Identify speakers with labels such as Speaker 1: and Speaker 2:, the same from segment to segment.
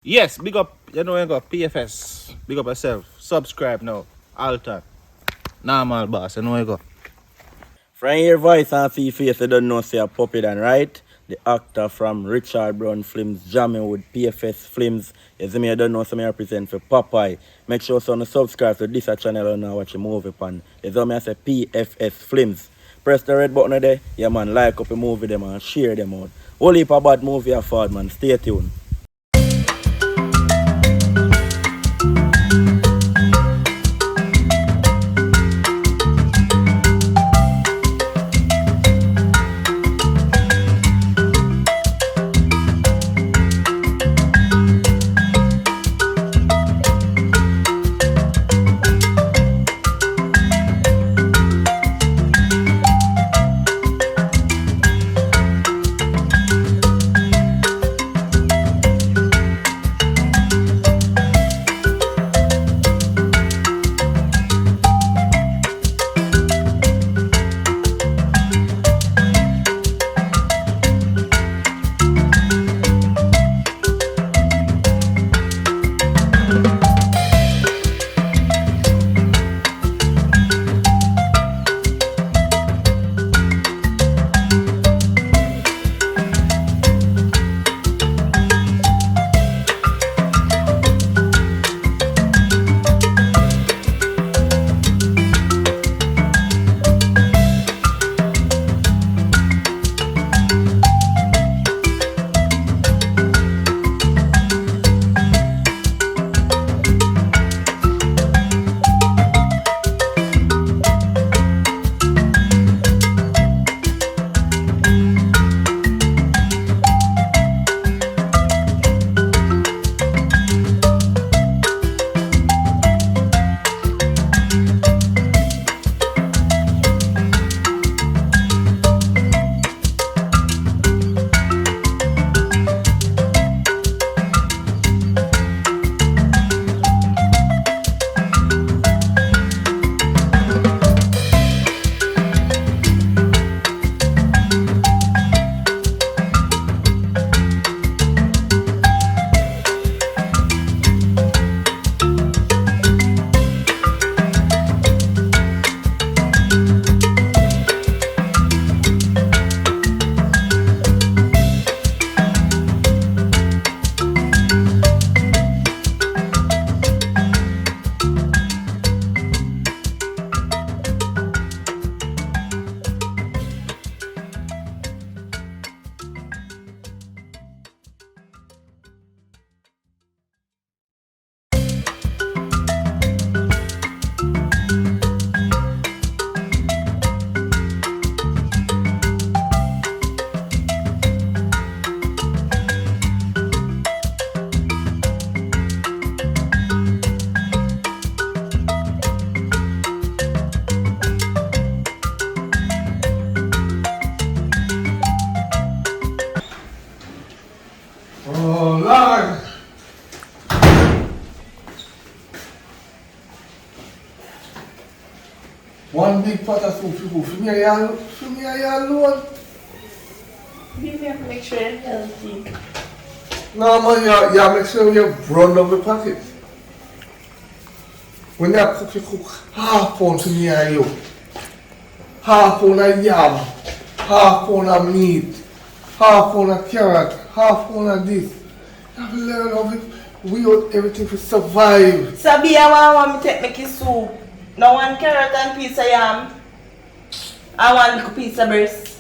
Speaker 1: Yes, big up, you know, you got PFS. Big up yourself. Subscribe now. Alter. Normal boss, you know you go.
Speaker 2: From your voice and see face, you don't know say a puppy then, right? The actor from Richard Brown Films jamming with PFS Films. You see me, I don't know, so me represent for Popeye. Make sure so you subscribe to this channel and now watch a movie pan. You see me, I say PFS Films. Press the red button there, yeah man, like up a movie them and share them out. Whole heap of bad movie afford man, stay tuned.
Speaker 3: Oh Lord! One big pot of soup you go for me alone.
Speaker 4: You have to make sure it's healthy.
Speaker 3: No man, you make sure you run down the pocket. When you cook half pound to me and you. Half pound of yam, half pound of meat, half pound of carrot, half pound of this. You have to learn how we out everything to survive.
Speaker 4: Sabi, I want me to make you soup. Now one carrot and piece of yam. I want little piece of breast.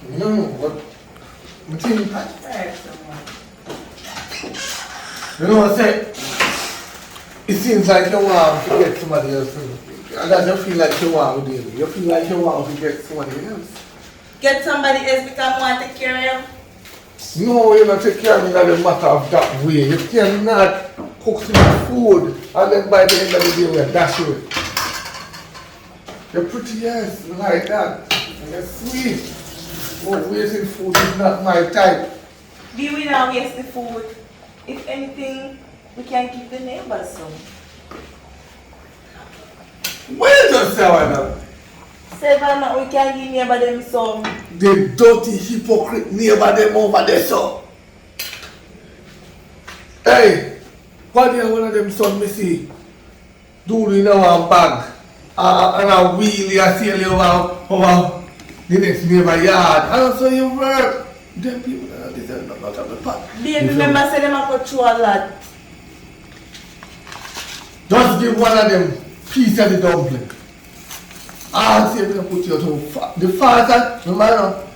Speaker 3: No, but I think, you know what I say? It seems like you want to get somebody else. And that you feel like you want to deal. You feel like you want to get somebody else.
Speaker 4: Get somebody else because I want to take care of you.
Speaker 3: No, you don't take care of me in the matter of that way. You cannot cook some food and then by the end of the day we dash you. You're pretty, yes, like that. And you're sweet. But wasting food is not my type.
Speaker 4: We will not waste the food. If anything, we can keep the neighbors some.
Speaker 3: Wait a second.
Speaker 4: Seven, we can give neighbor them some.
Speaker 3: The dirty hypocrite neighbor them over there, so. Hey, what do you one of them son me see? Do in our bag. And a wheel I see over the next neighbor yard. And also you work. Them people that deserve not have the pot.
Speaker 4: Baby, remember say them a control a lot.
Speaker 3: Just give one of them piece of the dumpling. I'll see if they put you to the father, no matter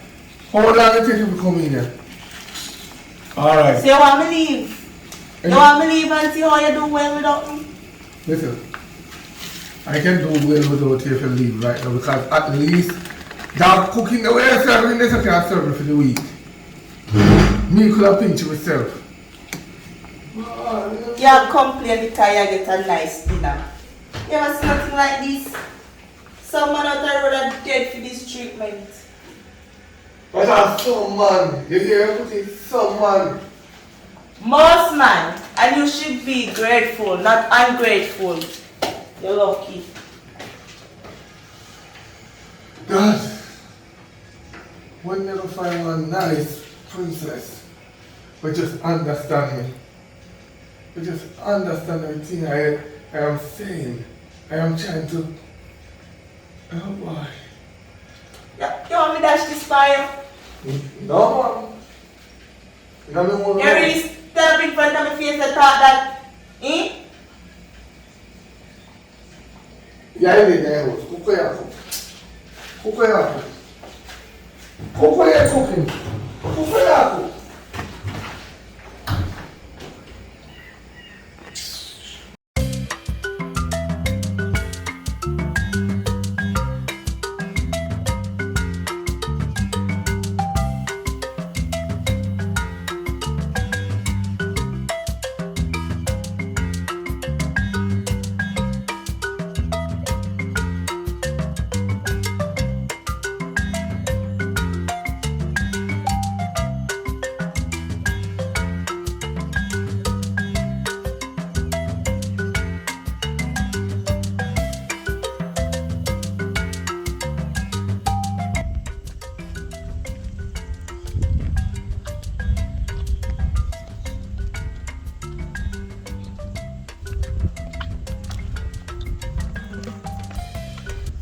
Speaker 3: how long it takes you to come in here. Alright.
Speaker 4: So you want me leave? You want me leave and see how you do well without me?
Speaker 3: Listen, I can do well without you if you leave right now because at least that cooking the way you're serving this I can serve it for the week. Me could have pinched myself.
Speaker 4: You complain because you get a nice dinner. You ever see nothing like this? Some man out there would have dead for this treatment.
Speaker 3: But that's some man. You hear me? Some man.
Speaker 4: Most man, and you should be grateful, not ungrateful. You're lucky.
Speaker 3: God, one never find one nice princess, but just understand me. But just understand everything I am saying. I am trying to. Oh boy.
Speaker 4: You want me to dash this fire?
Speaker 3: No, man.
Speaker 4: You really stand up in front of my face and thought that, eh?
Speaker 3: Yeah, I did that. Cook where Cook where Cook where cooking. Cook where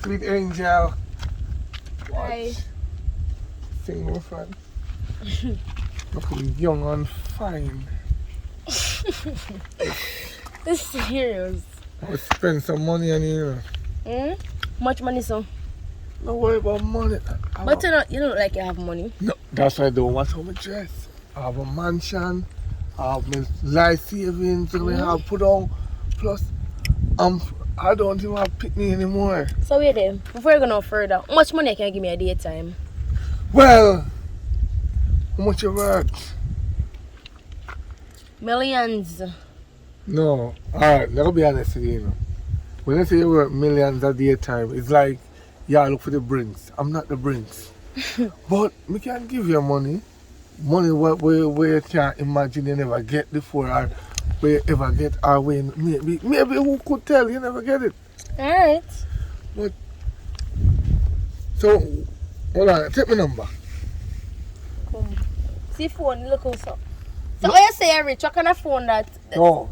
Speaker 3: Sweet angel.
Speaker 5: Hi.
Speaker 3: Sing more fun. Looking young and fine.
Speaker 5: This is serious.
Speaker 3: I would spend some money on you.
Speaker 5: Much money, so.
Speaker 3: Don't worry about money.
Speaker 5: But you don't look like you have money.
Speaker 3: No, that's why I don't want how much dress. I have a mansion. I have my life savings. I have put on. Plus, I don't even have picnic anymore.
Speaker 5: So wait there, before you go no further, how much money can you give me a daytime?
Speaker 3: Well, how much you worth?
Speaker 5: Millions.
Speaker 3: No. Alright, let me be honest with you, you know. When I say you work millions a daytime, it's like, yeah, look for the brinks. I'm not the brinks. But we can give you money. Money where you can't imagine you never get before or where you ever get or when maybe who could tell you never get it.
Speaker 5: Alright.
Speaker 3: But so hold on, take my number.
Speaker 5: Come. See phone, look who's up. So when you say you're rich, what kind of phone that?
Speaker 3: No.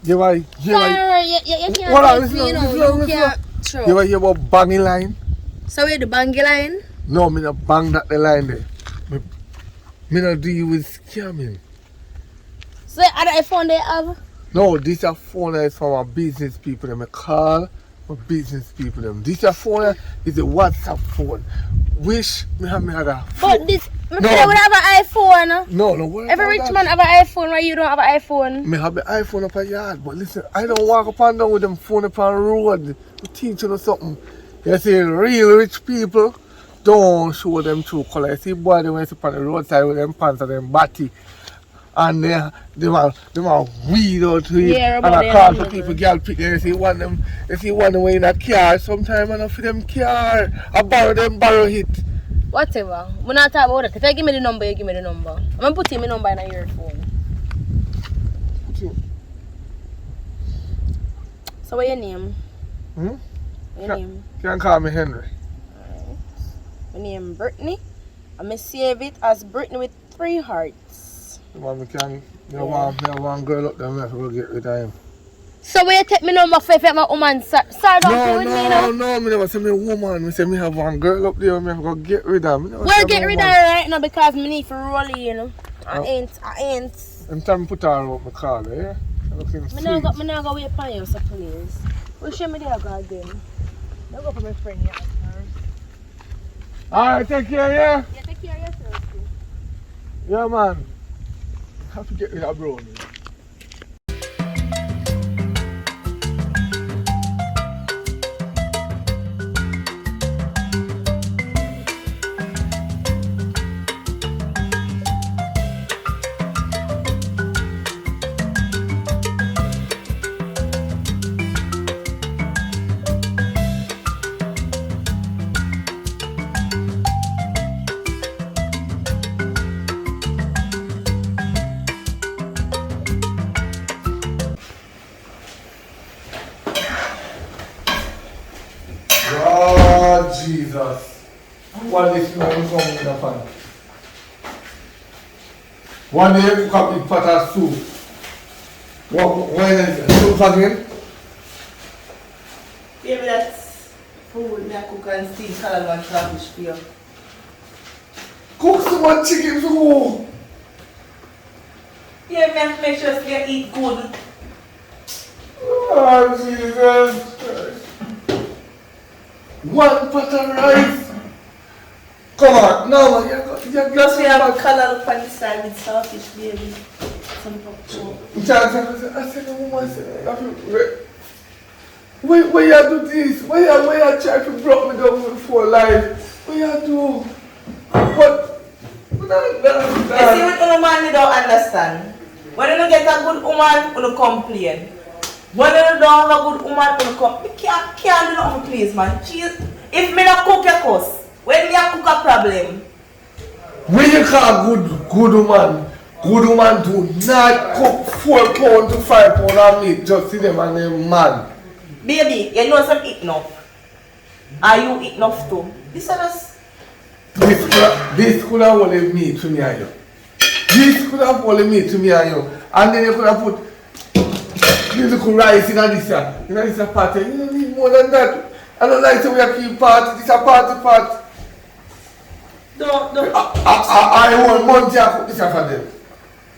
Speaker 3: You
Speaker 5: Sorry, you can't
Speaker 3: Hold on,
Speaker 5: take me, you know,
Speaker 3: listen.
Speaker 5: you can't
Speaker 3: You hear about banging line?
Speaker 5: So where the bangy line?
Speaker 3: No, me not bang that the line there. Me not deal with scamming.
Speaker 5: So other phone they have?
Speaker 3: No, this a phone that is from our business people. Them I call my business people. Them. This a phone is a WhatsApp phone. Wish me have me other phone.
Speaker 5: But this, my friend would have an iPhone.
Speaker 3: No, what
Speaker 5: Every rich man have an iPhone, why you don't have an iPhone?
Speaker 3: Me have the iPhone up a yard, but listen, I don't walk up and down with them phone up on the road. We teach you something. You see, real rich people don't show them true color. You see, boy, they went up on the roadside with them pants and them body. And they are weed out to it.
Speaker 5: Yeah,
Speaker 3: and I call for people, girl pick them, you see one way in a car, sometimes I don't for them car. I borrow it.
Speaker 5: Whatever. We're not talking about that. If you give me the number, you give me the number. I'm going to put in my number in your phone.
Speaker 3: Okay.
Speaker 5: So what's your name? Your name?
Speaker 3: Can call me Henry.
Speaker 5: My name Brittany. I'm going to save it as Brittany with 3 hearts.
Speaker 3: Me have one girl up there, I have to go get rid of him.
Speaker 5: So will you take me number for if you have a woman start off with me now?
Speaker 3: No, me never say me woman. Me say me have one girl up there, I have to go get rid of.
Speaker 5: We'll get rid of her right now because me need to roll it, you know. I ain't.
Speaker 3: And time put her out my car, yeah? Looking sweet.
Speaker 5: Me not go wait for you, so please. We'll show me the go again. I'll go for my friend here.
Speaker 3: Alright, take care, yeah?
Speaker 5: Yeah, take care of yourself too.
Speaker 3: Yeah, man. I have to get rid of brownie. Oh, Jesus. What is now coming in the pan? One day you cook a big pot of soup. When is it? Soup again?
Speaker 4: Baby, that's food me I cook and steam salad and shellfish for you.
Speaker 3: Cook some more chicken soup.
Speaker 4: Yeah, me have to make sure you eat good.
Speaker 3: Oh, Jesus Christ. One pot of rice. Come on, no man, you
Speaker 4: Plus we have a color up on the side with shellfish, baby. Some popcorn.
Speaker 3: I said, the woman said, why you do this? Why you try to block me down for life? Why you do? What?
Speaker 4: You see what a man don't understand? When you don't get a good woman, you complain. When you don't have a good woman, you come. You can't do nothing, please, man. If me not cook your course, when me a cook a problem.
Speaker 3: When you call good woman do not cook 4 pounds to 5 pounds of meat just see them and them man.
Speaker 4: Baby, you know some eat enough. Are you eat enough too? This is just...
Speaker 3: This could have only meat to me and you. This could have only meat to me and you. And then you could have put this little rice in this party. You don't need more than that. I don't like to we keep party. This is a party.
Speaker 4: Don't.
Speaker 3: I want Monday I cook this for them.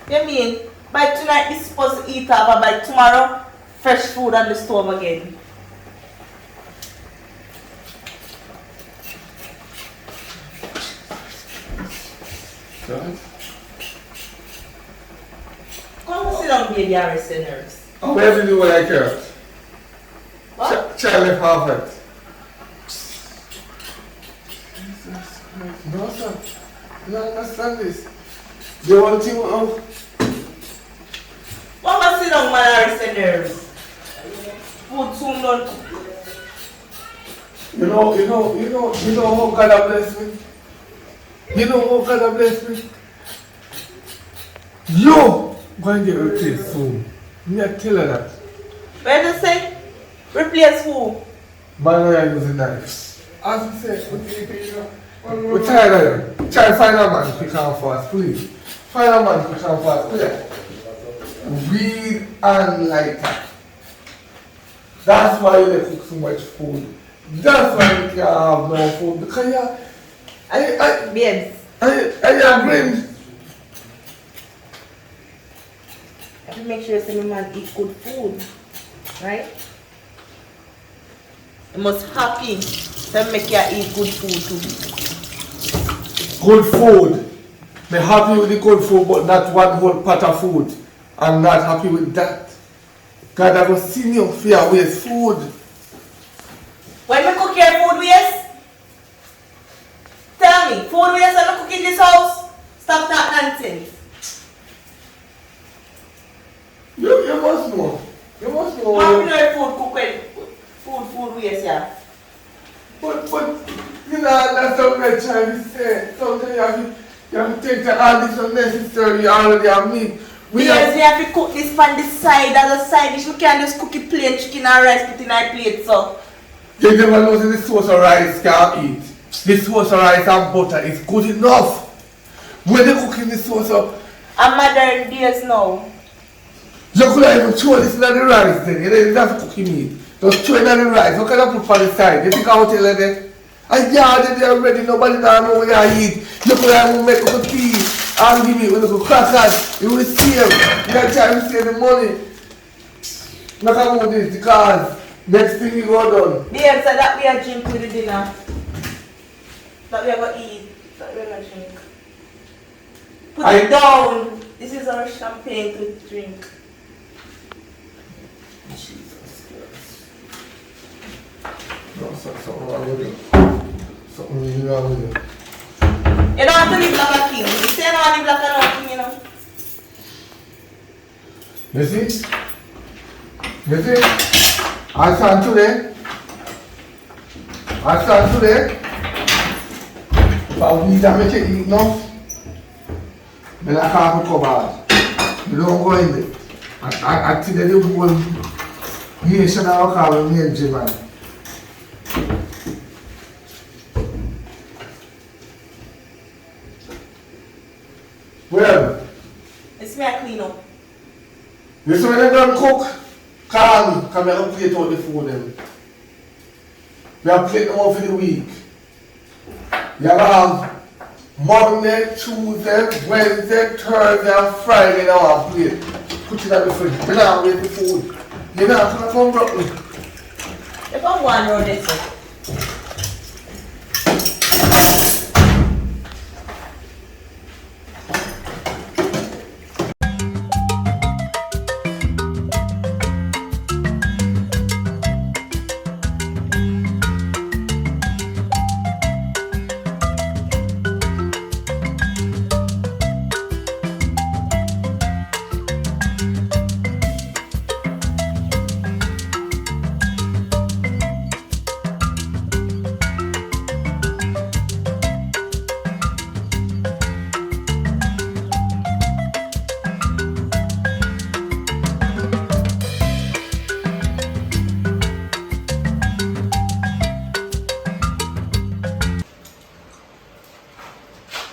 Speaker 4: You mean, by tonight we supposed to eat up, but by tomorrow, fresh food on the stove again.
Speaker 3: Right?
Speaker 4: Come sit down, baby, and rest your nerves.
Speaker 3: Where do you do what I care?
Speaker 4: What?
Speaker 3: Child half it. No, sir. You don't understand this. The one thing
Speaker 4: What was sit down, man, and rest your nerves? Food soon done.
Speaker 3: You know how God has blessed me? You know how God has blessed me? Yo! Go and get replaced soon. Me I tell her that.
Speaker 4: Where do you say? Replace who?
Speaker 3: Man, I using knife. As I said, we're tired of them. Try to find a man quick and fast, please. Find a man quick and fast, please. Weed and lighter. That's why you cook so much food. That's why you can't have no food. Because
Speaker 4: Babes.
Speaker 3: I agree.
Speaker 4: You have to make sure the man eat good food. Right? You must happy to make you eat good food too.
Speaker 3: Good food. I'm happy with the good food, but not one whole pot of food. I'm not happy with that. God, I was seeing you fear waste food.
Speaker 4: When we cook your food waste? Tell me, food waste when we cook in this house? Stop that nonsense.
Speaker 3: You must know. You must know.
Speaker 4: How you know your food cook when food waste, yeah?
Speaker 3: But you know, that's what we're trying to say. Sometimes you have to take the all this unnecessary, you already have meat.
Speaker 4: We have to cook this on the side as a side dish. We can't just cook a plain chicken and rice put in our plate, so.
Speaker 3: You never know that the sauce of rice can't eat. The sauce of rice and butter is good enough. When they cooking the sauce up,
Speaker 4: I'm modern days now.
Speaker 3: you could have even throw this in the rice then. You don't have to cook meat. Just throw it in the rice. What can I put on the side? You think I will tell you that? And yeah, they already, nobody know what you eat. You could have even make up a tea and give me with a crackers. You will save. You can try to save the money. Look at this because next thing you go done.
Speaker 4: Babe, so that we are drink with the dinner. That we are going to eat. That we are going to drink. Put it down. This is our champagne to drink.
Speaker 3: Jesus Christ. No, something wrong with you. Something really wrong with you.
Speaker 4: You don't have to live like a king. You say you don't want to live like a king, you know.
Speaker 3: You see? You see? I stand today. If I weed and make it eat enough, then I can't recover. You don't go in there. I think that the whole nation of call me and Jim. Well,
Speaker 4: It's me I clean up.
Speaker 3: you see when they done cook, call me, come here and plate out the food then. We have plate them out for the week. You have Monday, Tuesday, Wednesday, Thursday and Friday now on plate. Put it on the fridge. We don't wait the food. You're not going to come broke me.
Speaker 4: If I'm one round this way.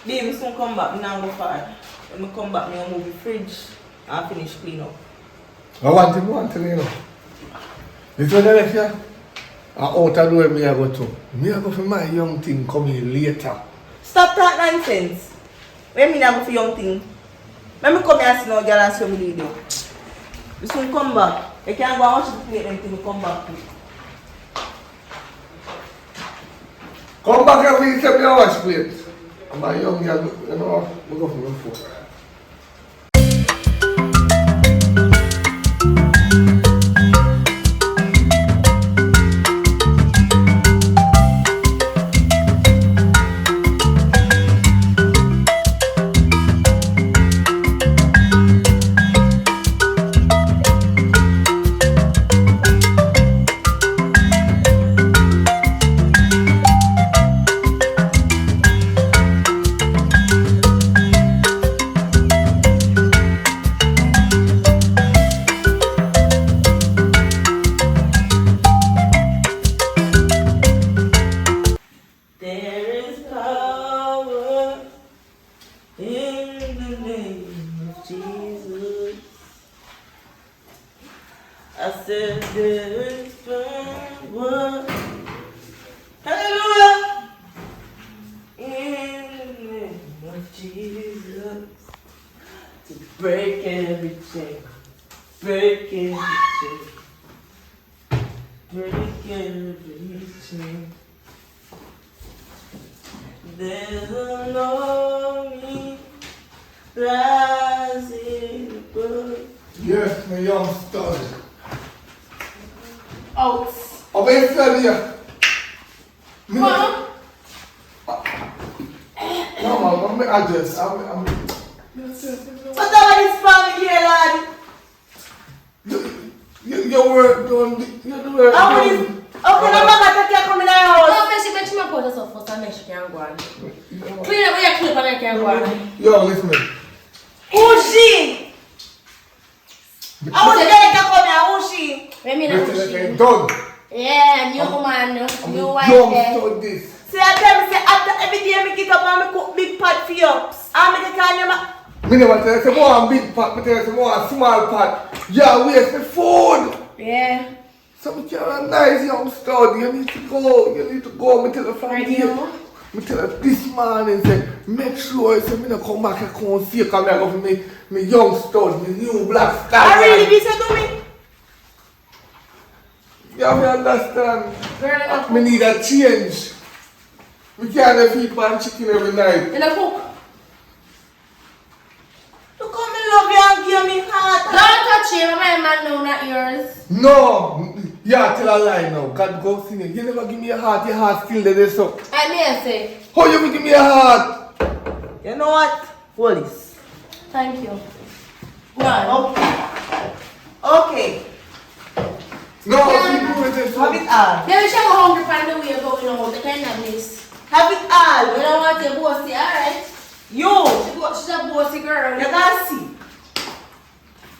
Speaker 4: Babe, we soon come back, now go far. When we come back, we move the fridge and finish clean up.
Speaker 3: I want to, you know. This one left here. And out of the way me I go to. Me I go for my young thing coming later.
Speaker 4: Stop that nonsense. When me not go for young thing. Let me come here and see no girl and show me the video. We soon come back. You can't go and watch the plate until we come back.
Speaker 3: Come back and we tell me how much plate. My young girl, you know, we go for my food.
Speaker 4: I said there is power. Hallelujah. In the name of Jesus. To break every chain. Break every chain. Break every chain. There's an army rising above.
Speaker 3: Yes, my young stud.
Speaker 4: Out.
Speaker 3: I'll be here.
Speaker 4: Mama.
Speaker 3: No, Mom, I'm address.
Speaker 4: What about this family here, lad?
Speaker 3: Your work done. Your work
Speaker 4: How is?
Speaker 3: done.
Speaker 4: Okay, now Mama take you come in the house.
Speaker 5: No, but she bet you my powder so first and then she can go on. Clean up your clip and I can go on.
Speaker 3: Yo, listen.
Speaker 4: Who's she? I want to get her come here. Who's she?
Speaker 5: Let me know who
Speaker 3: Listen,
Speaker 5: she.
Speaker 3: done.
Speaker 5: Yeah, new man, new wife.
Speaker 3: Youngster this.
Speaker 4: See, I tell me, say, after every day I get up and I cook big pot for you. I make a kind of...
Speaker 3: Me never tell you say more big pot, me tell you say more small pot. Yeah, waste the food.
Speaker 5: Yeah.
Speaker 3: So me tell you nice young stud, you need to go, me tell you from
Speaker 5: Right
Speaker 3: here.
Speaker 5: now?
Speaker 3: Me tell you this morning say, make sure say me not come back and come see you come here for me young stud, me new black stallion.
Speaker 4: I really be so to me.
Speaker 3: You have to understand.
Speaker 5: Girl,
Speaker 3: Me need a change. We can't feed pan chicken every night.
Speaker 5: in a cook.
Speaker 4: Look how me love you and give me heart.
Speaker 5: Don't touch him, my man, no, not yours.
Speaker 3: No! Yeah, tell a lie now. God go see you. You never give me a heart still there so.
Speaker 5: I may say.
Speaker 3: How you will give me a heart?
Speaker 4: You know what? Police.
Speaker 5: Thank you. No.
Speaker 4: Okay.
Speaker 3: No,
Speaker 5: Yeah.
Speaker 3: people will say
Speaker 4: Have it all.
Speaker 5: Then we shall go hungry from the way going out, the kind of this.
Speaker 4: Have it all.
Speaker 5: We don't want your bossy, alright?
Speaker 4: You.
Speaker 5: She's a bossy girl.
Speaker 4: You can see.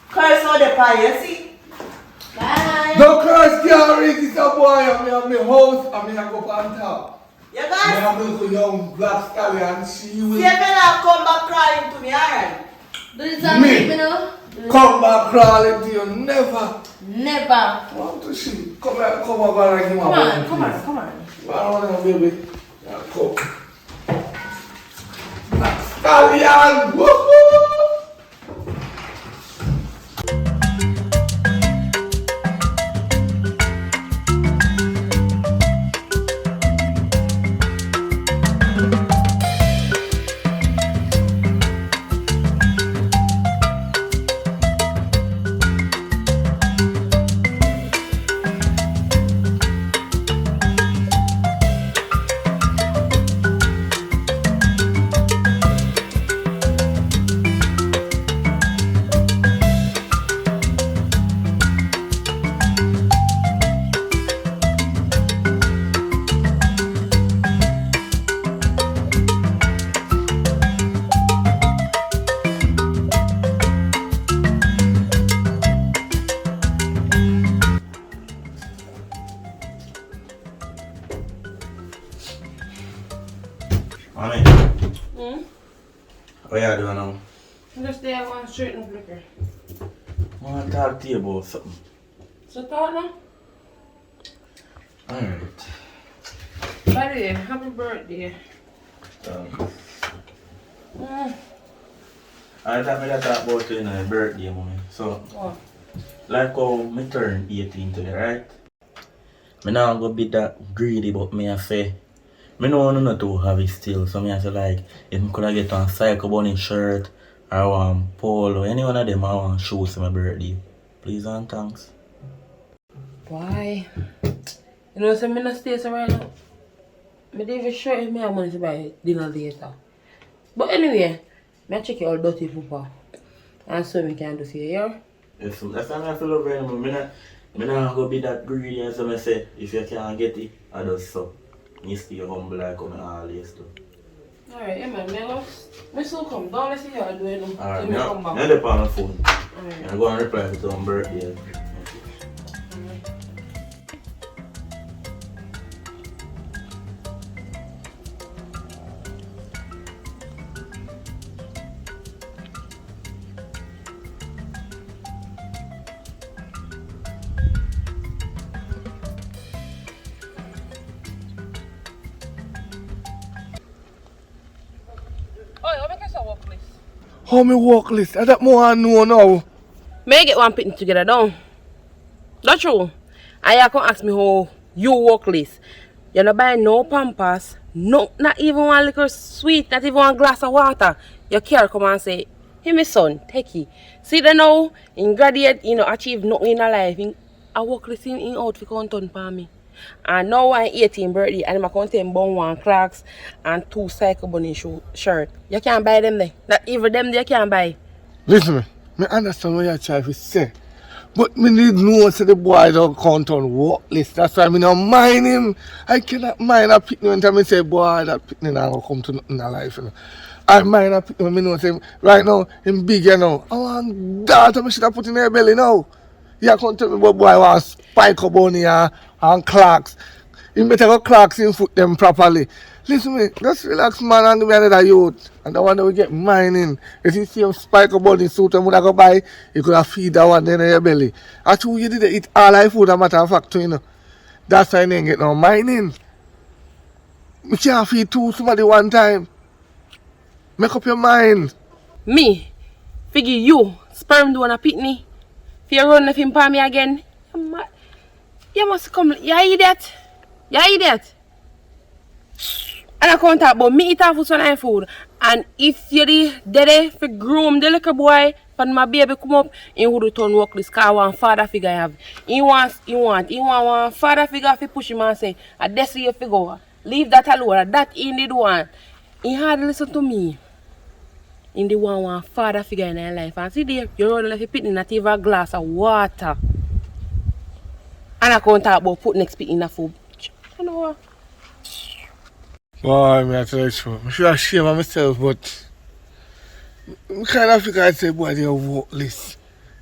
Speaker 4: Curse all the pie, you see?
Speaker 5: Bye.
Speaker 3: no curse, Gary. This a boy. I'm in my house. I'm in a go on top.
Speaker 4: You
Speaker 3: I
Speaker 4: can
Speaker 3: have a little young black stallion. She
Speaker 4: see.
Speaker 3: will
Speaker 4: See if you not come back crying to me, alright?
Speaker 5: Do this on
Speaker 3: Me.
Speaker 5: me, know?
Speaker 3: come back crawling to you. Never.
Speaker 5: Never.
Speaker 3: Want to see? Come here, come over and give me a
Speaker 5: Come
Speaker 3: bone,
Speaker 5: on, come on,
Speaker 3: please.
Speaker 5: come on.
Speaker 3: I don't want to, baby. Yeah, come. Black stallion. Woohoo!
Speaker 2: Mommy, what you doing now?
Speaker 5: Just there, one straight and flicker.
Speaker 2: I want to talk to you about something.
Speaker 5: So, talk now.
Speaker 2: Alright.
Speaker 5: By the way, happy birthday.
Speaker 2: I thought me to talk about you in my birthday, mommy. So,
Speaker 5: What?
Speaker 2: like how me turn 18 today, right? Me not go be that greedy, but me I say, me no want not to have it still. So me I say like, if me could get a Psycho Bunny shirt, or one polo, any one of them I want shoes for my birthday. Please and thanks.
Speaker 5: Why? You know, so me not stay so right now. Me don't even sure if me have money to buy dinner later. But anyway, me check it all dirty football. And so me can do for you, yeah?
Speaker 2: Yes, that's why I feel over anymore. Me not go be that greedy, and so me say, if you can't get it, I just so. You stay humble like I always do.
Speaker 5: Alright, yeah man, me still come down, let's see how I do it now.
Speaker 2: Alright,
Speaker 5: Till me come
Speaker 2: I'm
Speaker 5: back.
Speaker 2: depend on the phone.
Speaker 5: Alright.
Speaker 2: I'm going to reply to some birthday.
Speaker 5: Oh, you make us a work list.
Speaker 3: How me walk list? I don't more know now.
Speaker 5: May I get one picnic together down? That's true. And you can ask me how you work list. You not buy no pampers, no, not even one little sweet, not even one glass of water. Your care come and say, hey my son, take it. See the now, in graduate, achieve nothing in life. I work list in out for count for me. And now I'm 18 birthday and I'm going to buy one Clarks and 2 Psycho Bunny shirt. You can't buy them there. Not even them there you can't buy.
Speaker 3: Listen me. Me understand what you're trying to say. But me need know say the boy don't count on work list. That's why me not mind him. I cannot mind a picnic when time me say boy that picnic not gonna come to nothing in life. You know. I mind a picnic when me know say right now him big you know. I want daughter me should have put in her belly now. You can't tell me what boy wants spike up on here and clocks. You better go clocks in foot them properly. Listen me, just relax man and do me another youth. And the one that we get mining. If you see him spike a body suit and would go buy, you could have feed that one then in your belly. I told you did eat all I food, a matter of fact, you know. That's why you ain't get no mining. We can't feed two somebody one time. Make up your mind.
Speaker 5: Me, figure you, sperm do wanna pit me. If you run nothing for me again, you must come. You idiot. You idiot. And I can't talk about me eat off when I food. And if you're dead for groom the little boy, when my baby come up, he would turn work this car one father figure I have. He want one father figure to push him and say, I that's your figure. Leave that alone. That in the one. He hardly listen to me. In the one father figure in their life. And see there, you run like a pit in not even a glass of water. And I can't talk about put next pit in the food. You know what?
Speaker 3: Boy, me I tell you the truth. I feel ashamed of myself, but I kind of figure I say, boy, they're worthless.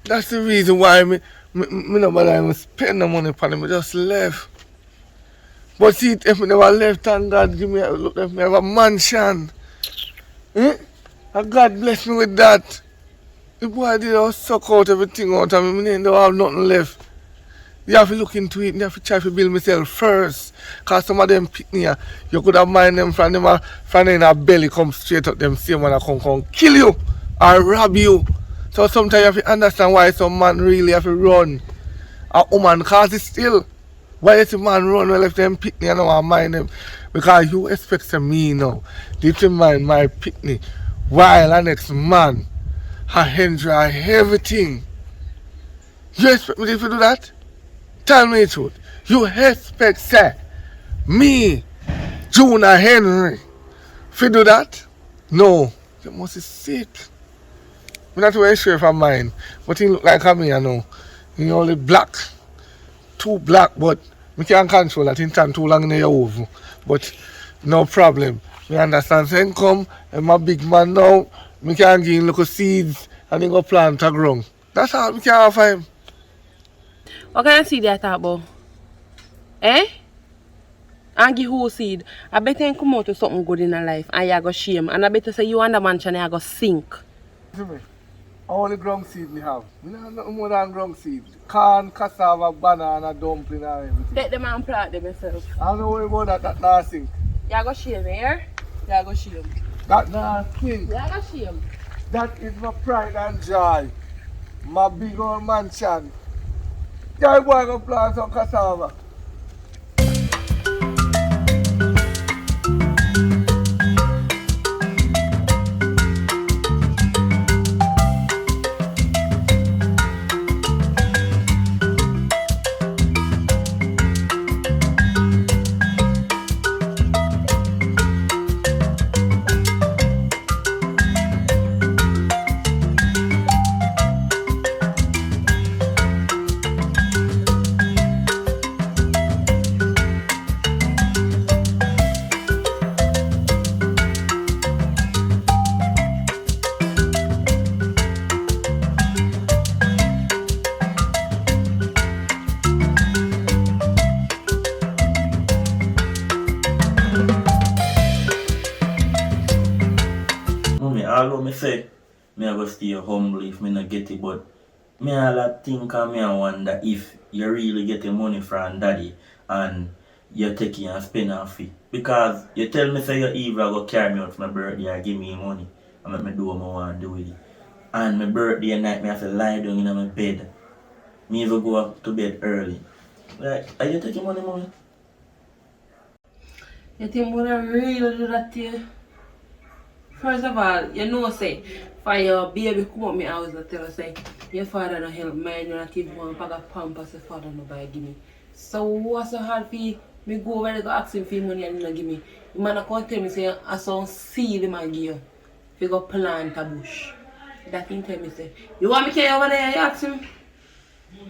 Speaker 3: That's the reason why me no bother even spend the money on them. I just left. But see, if me never left, thank God give me look if me have a mansion. Eh? And God bless me with that. The boy did all suck out everything out of me. Me don't have nothing left. You have to look into it. You have to try to build myself first. Because some of them pick me, you could have mind them from in a belly come straight up them same one that come kill you or rob you. So sometimes you have to understand why some man really have to run. A woman cause it still. Why does a man run well if them pick me and don't mind them? Because you expect to me now. This mind my pick me. While the next man enjoy everything. You expect me to do that? Tell me the truth. You expect, say, me, Junior Henry, if you do that? No. You must be sick. I'm not very sure if I'm mine. But he look like me, you know. He only black. Too black, but we can't control that. He stand too long in your oven. But no problem. We understand. So he come, I'm a big man now. We can give him little seeds and he go plant a ground. That's all we can offer him.
Speaker 5: What can I see that about? Eh? And give who seed. I bet you come out with something good in your life and you go shame. And I bet say you and the mansion you go sink.
Speaker 3: See me? Only ground seed me have. We don't have nothing more than ground seed. Corn, cassava, banana, dumpling and everything.
Speaker 5: Take them and plant them yourself.
Speaker 3: I don't worry about that not sink.
Speaker 5: You go shame here. You go shame.
Speaker 3: That not sink.
Speaker 5: You go shame.
Speaker 3: That is my pride and joy. My big old mansion. Yeah, boy go plant some cassava.
Speaker 2: Although me say, me I go stay humble if me not get it, but me all think and me I wonder if you really get the money from daddy and you take it and spend on fee. Because you tell me say you're evil go carry me out for my birthday and give me money and make me do what I want to do with it. And my birthday night me have to lie down in my bed. Me even go up to bed early. Like, are you taking money, mommy?
Speaker 5: You think when I really do that to you? First of all, you know say, for your baby come up me house and tell us say, your father don't help mine, you not even one bag of pampers your father no buy give me. So what's so hard for you? Me go over there go ask him for money and he not give me. The man come tell me say, I saw seed him and give you. If you go plant a bush. That thing tell me say, you want me to over there, you ask him?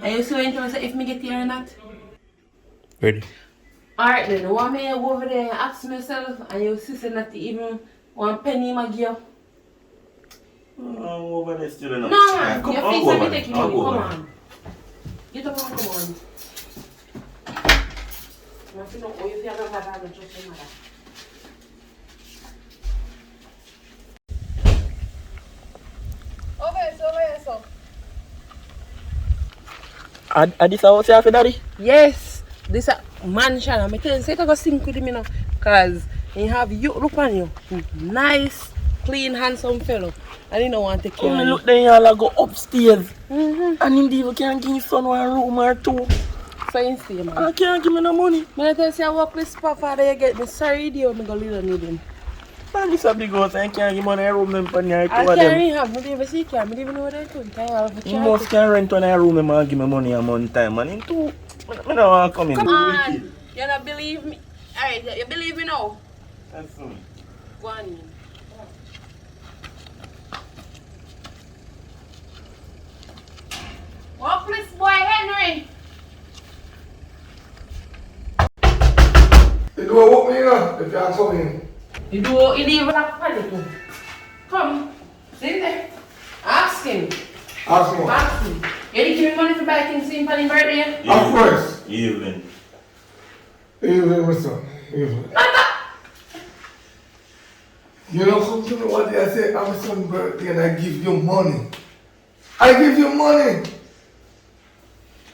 Speaker 5: And you see when you tell me say if me get here or not?
Speaker 1: Ready?
Speaker 5: Alright then, you want me to go over there and ask myself and you see say not even one penny my give you?
Speaker 2: Over there still enough.
Speaker 5: No man,
Speaker 2: Come
Speaker 5: your
Speaker 2: on,
Speaker 5: face
Speaker 2: go
Speaker 5: let me
Speaker 2: over
Speaker 5: take
Speaker 2: there.
Speaker 5: you
Speaker 2: I'll
Speaker 5: money,
Speaker 2: go
Speaker 5: come
Speaker 2: over there.
Speaker 5: on. Get up and come on. want to know how you feel about that. I don't trust your mother. Over here, so.
Speaker 2: Are this house here for daddy?
Speaker 5: Yes, this a mansion. I'm telling you, say to go sink with him, you know, cause he have you look on you, nice, clean, handsome fellow, and he don't want to take care of you.
Speaker 2: Look then y'all go upstairs. And him even can't give his son one room or two.
Speaker 5: So you see, man.
Speaker 2: I can't give me no money.
Speaker 5: When I tell you, I work with Spaffer, you get me. Sorry, idiot, I'm going to need him.
Speaker 2: Man, this a big house. I can't give money a room them for near two
Speaker 5: I
Speaker 2: of them.
Speaker 5: can't have, I don't even see I don't even know what they're doing. I have a
Speaker 2: He must can rent on a room and give me money a month time. And him too. I don't want to come in.
Speaker 5: Come on. You don't believe me? Alright, you believe me now?
Speaker 2: That's soon.
Speaker 5: Go on in. Walk this boy, Henry.
Speaker 3: You do a walk me, you know, if you are coming.
Speaker 5: You leave like panic. Come, sit there. Ask him.
Speaker 3: Ask me.
Speaker 5: Ask him. You didn't give me money to buy things for him for his birthday?
Speaker 3: Of course.
Speaker 2: Evelyn.
Speaker 3: Evelyn, my son. Evelyn. You know, come to me one day I say, I'm my son's birthday and I give you money. I give you money.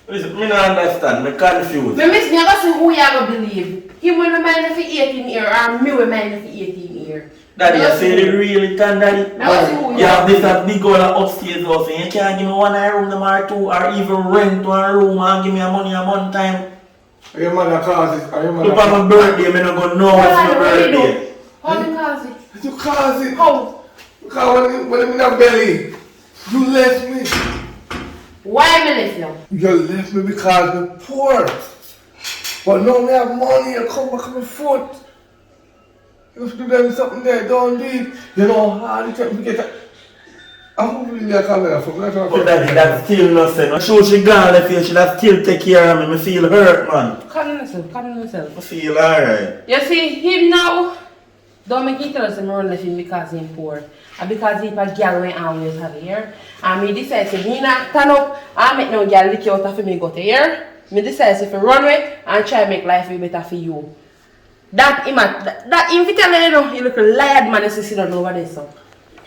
Speaker 2: Listen, I don't understand. I'm confused.
Speaker 5: Me miss me, I got to see who you are going to believe. He want to mind for 18 years or me will mind for 18 years.
Speaker 2: Daddy, you say they really can, Daddy?
Speaker 5: No,
Speaker 2: you have this a big old upstairs house and you can't give me one room or two or even rent one room and give me a money a month time.
Speaker 3: Are your mother cause it? Are your mother
Speaker 2: Look at my birthday, I'm not going to know what's my birthday.
Speaker 5: How do you cause it?
Speaker 3: You cause it.
Speaker 5: How?
Speaker 3: Because when I'm in a belly, you left me.
Speaker 5: Why me left you?
Speaker 3: You left me because I'm poor. But now we have money, I come back on my foot. You have to do them something there, don't do it. You know how hard it takes to get that. I'm hoping you come there for me.
Speaker 2: But Daddy, that's still nothing. I'm sure she gone left here, she'll still take care of me. I feel hurt, man.
Speaker 5: Calm yourself.
Speaker 2: I feel alright.
Speaker 5: You see, him now, don't make him tell us him run left him because he's poor. And because he's a girl when I always have here. And me decide to me not turn up and make no girl lick you out of me go to here. Me decide to run away and try to make life be better for you. That him if you tell you know, you look a liar man is sitting over there, so.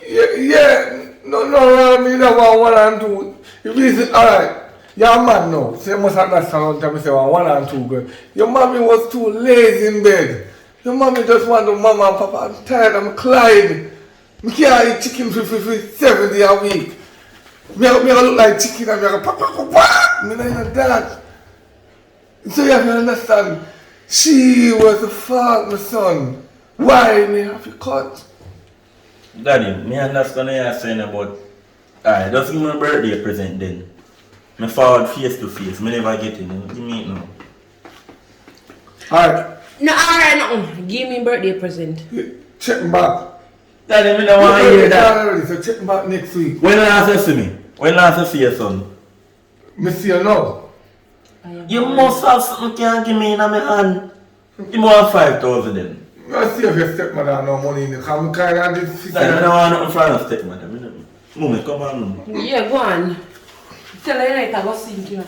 Speaker 3: Yeah. No, I mean that one and two. If you say, alright, you're mad now. So you must understand what I'm saying, one and two girl. Your mommy was too lazy in bed. Your mommy just want to mama and papa. I'm tired, I'm crying. I can't eat chicken for 7 days a week. I look like chicken and I go, papa. I don't that. So you have to understand, she was the fault, my son. Why me have to cut?
Speaker 2: Daddy, me understand what you're saying about. Alright, just give me a birthday present then. Me forward face to face. Me never get it. Give me it now.
Speaker 3: Alright.
Speaker 5: No, alright, no. Give me a birthday present.
Speaker 3: Check me back.
Speaker 2: Daddy, me don't want to hear that.
Speaker 3: Already, so check me back next week.
Speaker 2: When last you see me? When last you see your son?
Speaker 3: Me see you now.
Speaker 2: You must have something you can give me in my hand. Give me 5,000 then.
Speaker 3: I see if your stepmother have no money in the car. I kind of did
Speaker 2: Daddy, I don't want nothing from your stepmother. Mummy, come on.
Speaker 5: Yeah, go on. Tell her right, I go sink, you know.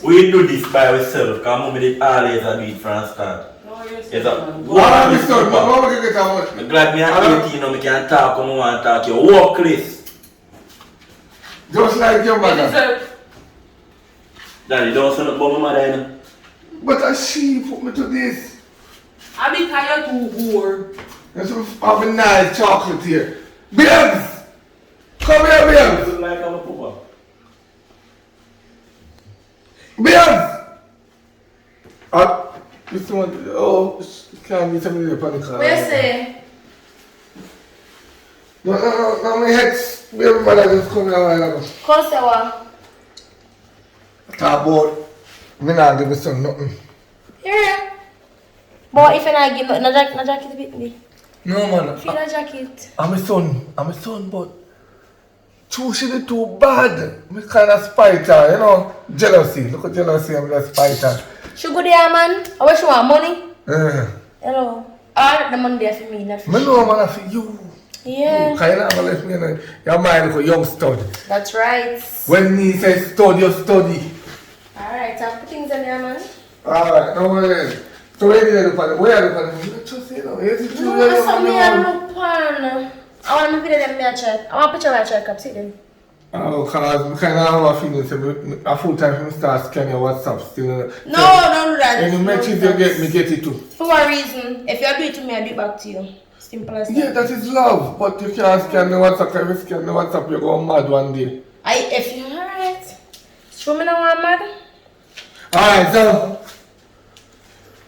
Speaker 2: We do this by ourselves because Mummy did always do it from the start.
Speaker 5: No, you're
Speaker 2: Yes, sir.
Speaker 3: What are you son? Mama can get that money.
Speaker 2: I'm glad me at 18 now, I can talk when I want to talk. You walk this.
Speaker 3: Just like your mother.
Speaker 2: Daddy, don't say nothing about my mother, you know.
Speaker 3: But she put me to this.
Speaker 5: I be tired to whore.
Speaker 3: There's some have a nice chocolate here. Babes! Come here, babes!
Speaker 2: Look like I'm a pooper.
Speaker 3: Babes! This one, oh, can't be somebody upon the car.
Speaker 5: What you say?
Speaker 3: No, my ex, baby mother just come here a while ago.
Speaker 6: Come say what?
Speaker 3: Talk about, me not give my son nothing.
Speaker 6: Yeah. But if you not give no jacket with me.
Speaker 3: No man,
Speaker 6: Feel a jacket.
Speaker 3: I'm a son, but too she did too bad. Me kind of spite her, you know, jealousy. Look at jealousy, I'm just spite her.
Speaker 6: She good there, man. I wish you want money.
Speaker 3: Yeah.
Speaker 6: Hello. All the money there for me, not for
Speaker 3: Me
Speaker 6: you.
Speaker 3: know man, for you.
Speaker 6: Yeah.
Speaker 3: Kind of left me, you know, your mind like a young stud.
Speaker 6: That's right.
Speaker 3: When me say stud, you study.
Speaker 6: Alright, I'll put things in there, man.
Speaker 3: Alright, no worries. So where are you looking? Where are you looking? You just you know, is it true?
Speaker 6: No, that's something I look pan. I want to video them me a check. I want picture of my check up, see them.
Speaker 3: Oh, because I kind of have a feeling say a full time I start scanning your WhatsApp still.
Speaker 6: No, don't do that.
Speaker 3: Any message you get, me get it too.
Speaker 6: For what reason? If you do it to me, I do it back to you. Simple as that.
Speaker 3: Yeah, that is love. But you can't scan the WhatsApp. If you scan the WhatsApp, you go mad one day.
Speaker 6: If you alright. Show me now I'm mad.
Speaker 3: Alright, so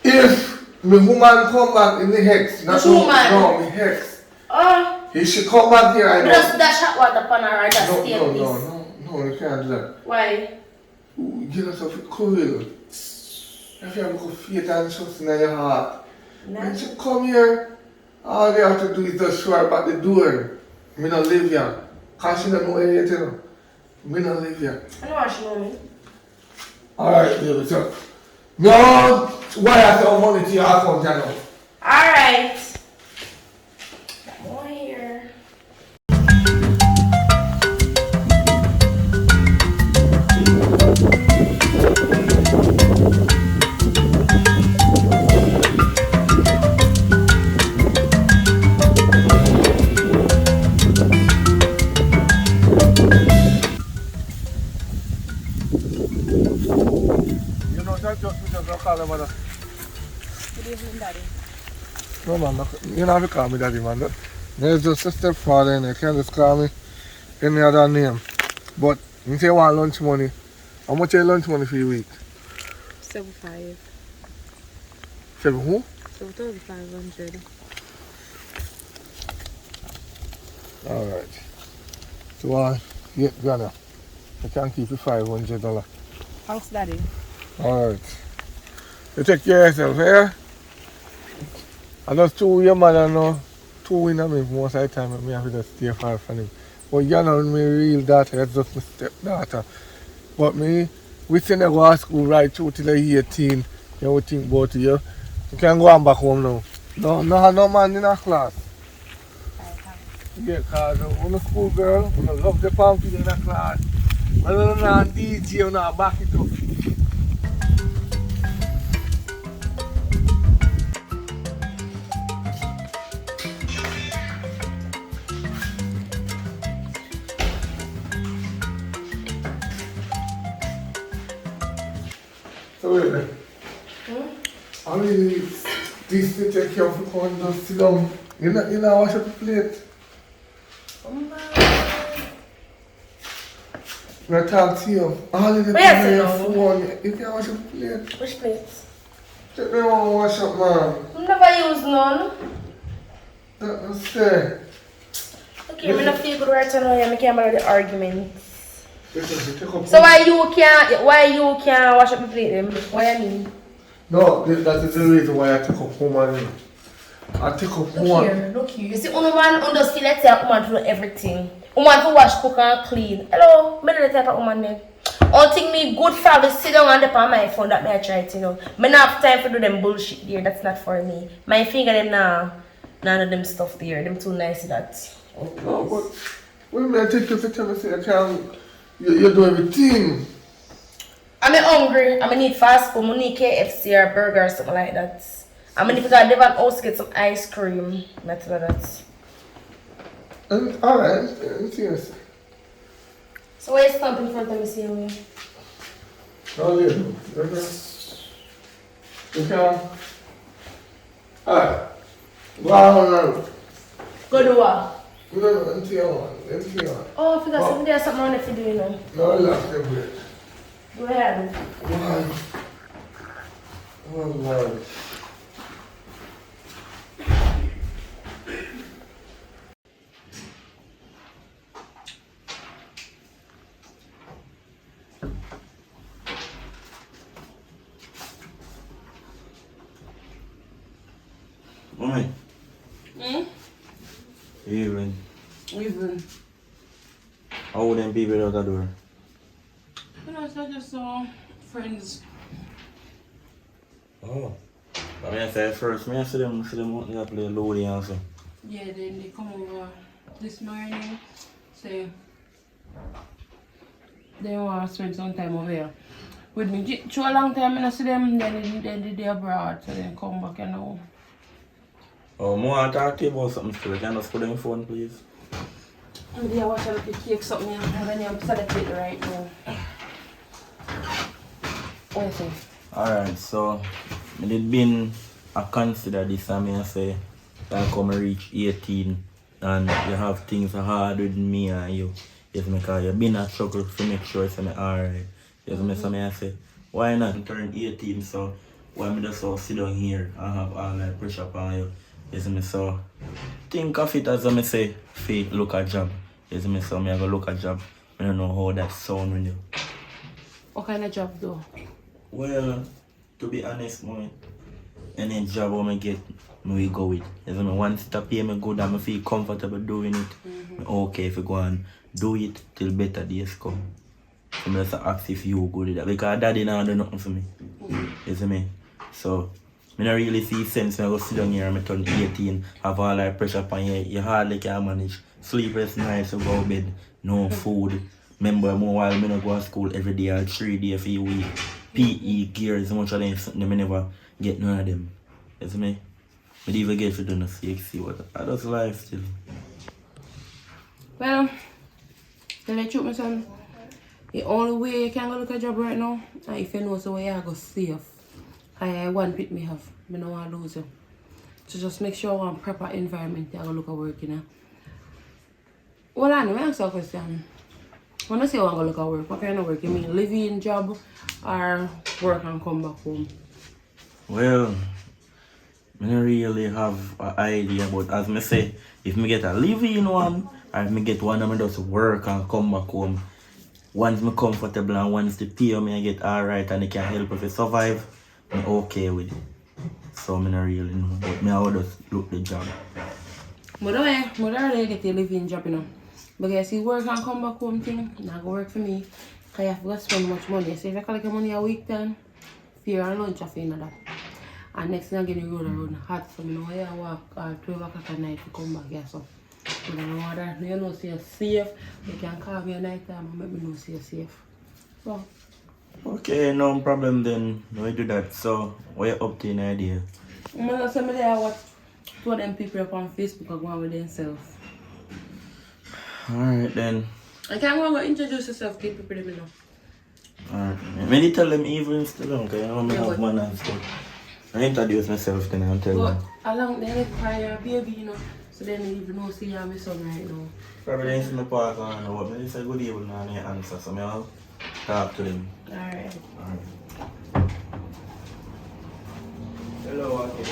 Speaker 3: if my woman come back in the hex, not
Speaker 6: woman?
Speaker 3: No, my hex.
Speaker 6: Oh.
Speaker 3: He should come back here. I know.
Speaker 6: Just dash hot water upon her or just stay
Speaker 3: No,
Speaker 6: in
Speaker 3: no,
Speaker 6: peace.
Speaker 3: no, you can't do that.
Speaker 6: Why?
Speaker 3: Get yourself a cool. If you have a faith and trust in your heart. When she come here, all you have to do is just show her back the door. Me not live here. Because she don't know where you know. Me not live here.
Speaker 6: I know how she know me.
Speaker 3: Alright, baby, so. No, wire some money to your account, you know.
Speaker 6: Alright. More here.
Speaker 3: You know, that just call them mother.
Speaker 5: Good evening, Daddy.
Speaker 3: No, man, you don't have to call me daddy, man. There's just a stepfather and you can't just call me any other name. But you say you want lunch money. How much is your lunch money for your week?
Speaker 5: 7,500.
Speaker 3: 7 who?
Speaker 5: 7,500.
Speaker 3: Alright. So, yeah, Ghana. You can keep it $500.
Speaker 5: Thanks, Daddy.
Speaker 3: Alright. You take care of yourself, yeah? I just two your mother now. Two in me most of the time, I have to just stay far from him. But you're not my real daughter, you're just my stepdaughter. But me, we send her go to school right through till you're 18. You would think about you. You can go on back home now. No have no man in a class. Yeah, because when a school girl, when I love the pumpkin in a class, when I'm not DJ, you know, back it up. So wait a minute. I mean, this to take care of the corn, just sit down. You know, wash up the plate. I talk to you. All of the
Speaker 6: Where
Speaker 3: time
Speaker 6: is it
Speaker 3: your
Speaker 6: now?
Speaker 3: phone, you can't wash up the plate.
Speaker 6: Which plates?
Speaker 3: Take me one wash up, man.
Speaker 6: I never use none.
Speaker 3: That's fair.
Speaker 6: Okay, I'm not feel good right now. I can't have the arguments.
Speaker 3: Listen, take up.
Speaker 6: So why you can't wash up the plate then? What I mean?
Speaker 3: No, that is the reason why I took up woman. I took up woman.
Speaker 6: Look here. You see, woman understand let's say a woman to do everything. Woman to wash, cook and clean. Hello, me not the type of woman there. All thing me good for to sit down and depend on my phone that me I try to, you know. Me not have time to do them bullshit there. That's not for me. My finger them none of them stuff there. Them too nice that.
Speaker 3: No, but when I take you to tell me say I can't, you do everything.
Speaker 6: I'm hungry. I need fast food. I need KFC or burger or something like that. I need to go to the house to get some ice cream. Not like that.
Speaker 3: And alright, seriously.
Speaker 6: So why you stamping in front of me saying me?
Speaker 3: No, you can. Alright. Go on.
Speaker 6: Go do what?
Speaker 3: No, empty on.
Speaker 6: Oh, I forgot something there's something on if you do, you know.
Speaker 3: No, relax a bit.
Speaker 6: Go ahead.
Speaker 3: Why? Oh, Lord.
Speaker 2: Mommy. Evening.
Speaker 5: Even.
Speaker 2: How would them people out the door?
Speaker 5: You know, it's not just friends.
Speaker 2: Oh. But I say first, I see them out there play Lodi and so.
Speaker 5: Yeah, then they come over this morning, say they want to spend some time over here. with me. Through a long time I see them, then they abroad, so then come back and now.
Speaker 2: Oh, more I talk to you about something still. Can you just put on your phone, please?
Speaker 5: I'm there watching the cake something here, and then I'm celebrating right now. What you say?
Speaker 2: Alright, so I did been I consider this and I say that I come reach 18 and you have things hard with me and you. Yes, because you've been a struggle to make sure it's alright. Yes, I say, why not turn 18 so why me just so sit down here and have all that pressure upon you? Yes, so think of it as I say, fake look a job. Yes, so I go look a job. I don't know how that sound with you.
Speaker 5: What kind of job though?
Speaker 2: Well, to be honest, man, any job I get, we go with. Yes, once it pay me good and I feel comfortable doing it, me okay if you go and do it till better days come. So I just ask if you good with that because daddy now do nothing for me. You see me? So I don't really see sense when I go sit down here and I turn 18, have all that pressure upon you, you hardly can manage. Sleepless nights, you go to bed, no food. Remember more while I don't go to school every day or 3 days for a week. PE gear, so much of them something I never get none of them. You see me? I even get to do the CXC what I just life still.
Speaker 5: Well, tell the truth, my son. The only way you can go look a job right now, and if you know so way I go safe. I want with me have. I don't want to lose you. So just make sure I want proper environment I go look at work, you know. Well, I know, I ask you a question. When I say I want to look at work, what kind of work? You mean living job or work and come back home?
Speaker 2: Well, I don't really have an idea, but as I say, if I get a living one, or if I get one of just work and come back home, once I'm comfortable and once the pay me I get alright and it can help if I survive, I'm okay with it. So I don't really know, but I will just look the job.
Speaker 5: But I already get a living job, you know. But I see work and come back home thing, not go work for me. Because you have to spend much money. So if I collect money a week then, fear and lunch of that. And next thing I get the road around hot, so I know I walk 12 o'clock at night to come back here. So I don't know that. You know, so you're safe. You can call me at night time and make me know so you're safe. So,
Speaker 2: Okay, no problem then. We do that. So, what you up to in idea?
Speaker 5: I'm going to send me there what two of them people up on Facebook are going with themselves.
Speaker 2: Alright then.
Speaker 5: I can't go and introduce yourself to people to me now.
Speaker 2: Alright. Maybe tell them even still on, because I know I have one and stuff. I introduce myself then and tell them.
Speaker 5: Along the next prior baby, you know, so then you even know see I'm my son right now.
Speaker 2: Probably they see my partner and what, but they say good evening and they answer, so I'll talk to them.
Speaker 5: Alright.
Speaker 2: Alright. Hello, okay.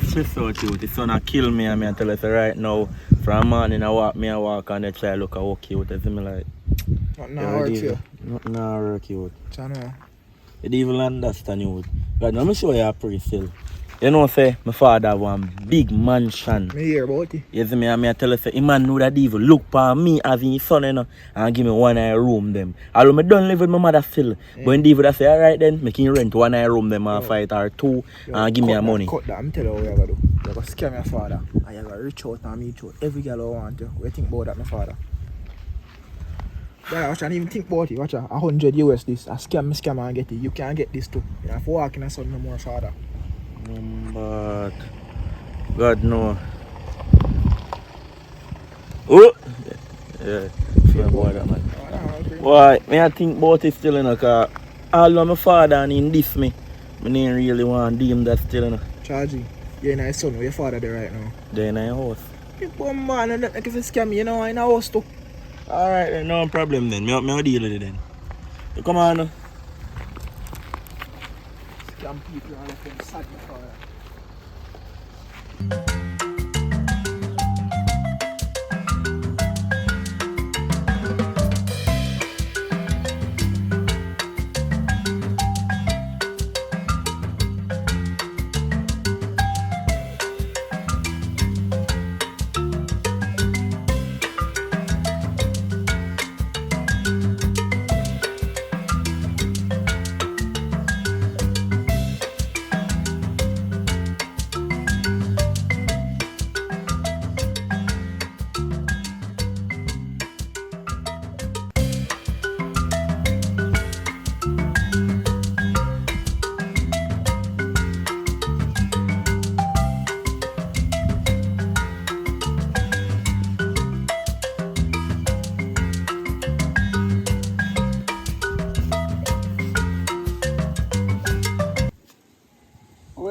Speaker 2: Stress out you. The sun a kill me and I tell you so right now from morning I walk and they try look at okay with it. Me like
Speaker 3: Nothing work here.
Speaker 2: Nothing work you.
Speaker 3: Channel.
Speaker 2: You don't even understand you. But let me show you a pretty still. You know say my father have one big mansion.
Speaker 3: Me hear about it.
Speaker 2: You see me and I tell you say a man know that even look for me as his son you know, and give me one eye room them. Although I don't live with my mother still. But when David say alright then, make him rent one eye room them and fight or two and give me a money.
Speaker 3: Cut that, I'm telling you what you gotta do. You gotta scam your father and you gotta reach out and meet out every girl I want you. What do you think about that, my father? Yeah, watch and even think about it. Watch 100 US this. I scam and get it. You can't get this too. You have to walk in a son no more father.
Speaker 2: But God no. Oh! Yeah, fear about that man. Why? I think about it still, you know, because all of my father and him diss me. I didn't really want to deem that still, you know.
Speaker 3: Chargy, you're in a son where your father there right now.
Speaker 2: They're in a house.
Speaker 3: People man, and like if you scam me, you know, in a house too.
Speaker 2: Alright then, no problem then. I'll deal with it then. So come on.
Speaker 3: Scam people and let them sad my father.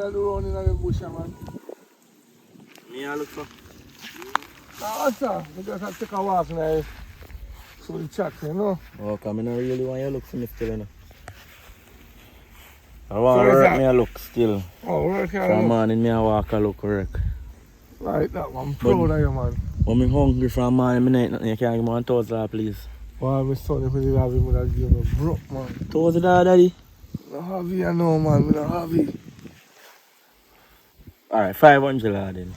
Speaker 3: what I do around in the bush, man?
Speaker 2: Me I look for.
Speaker 3: Ah, sir, we just take a walk now. So we chat, you know?
Speaker 2: Oh, come I don't really want you to look for me still, you know. I want
Speaker 3: So
Speaker 2: to
Speaker 3: is
Speaker 2: work
Speaker 3: that-
Speaker 2: me a look still.
Speaker 3: Oh, where can I
Speaker 2: From
Speaker 3: look?
Speaker 2: morning me I walk a look work.
Speaker 3: Like that, man. I'm proud of you, man.
Speaker 2: When I'm hungry from morning, I ain't nothing. You can't give me $1,000, please.
Speaker 3: Why, my son, if we did have him, would have given me broke, man.
Speaker 2: $1,000, daddy?
Speaker 3: I don't have it, I know, man. I don't have it.
Speaker 2: Alright, $500 then.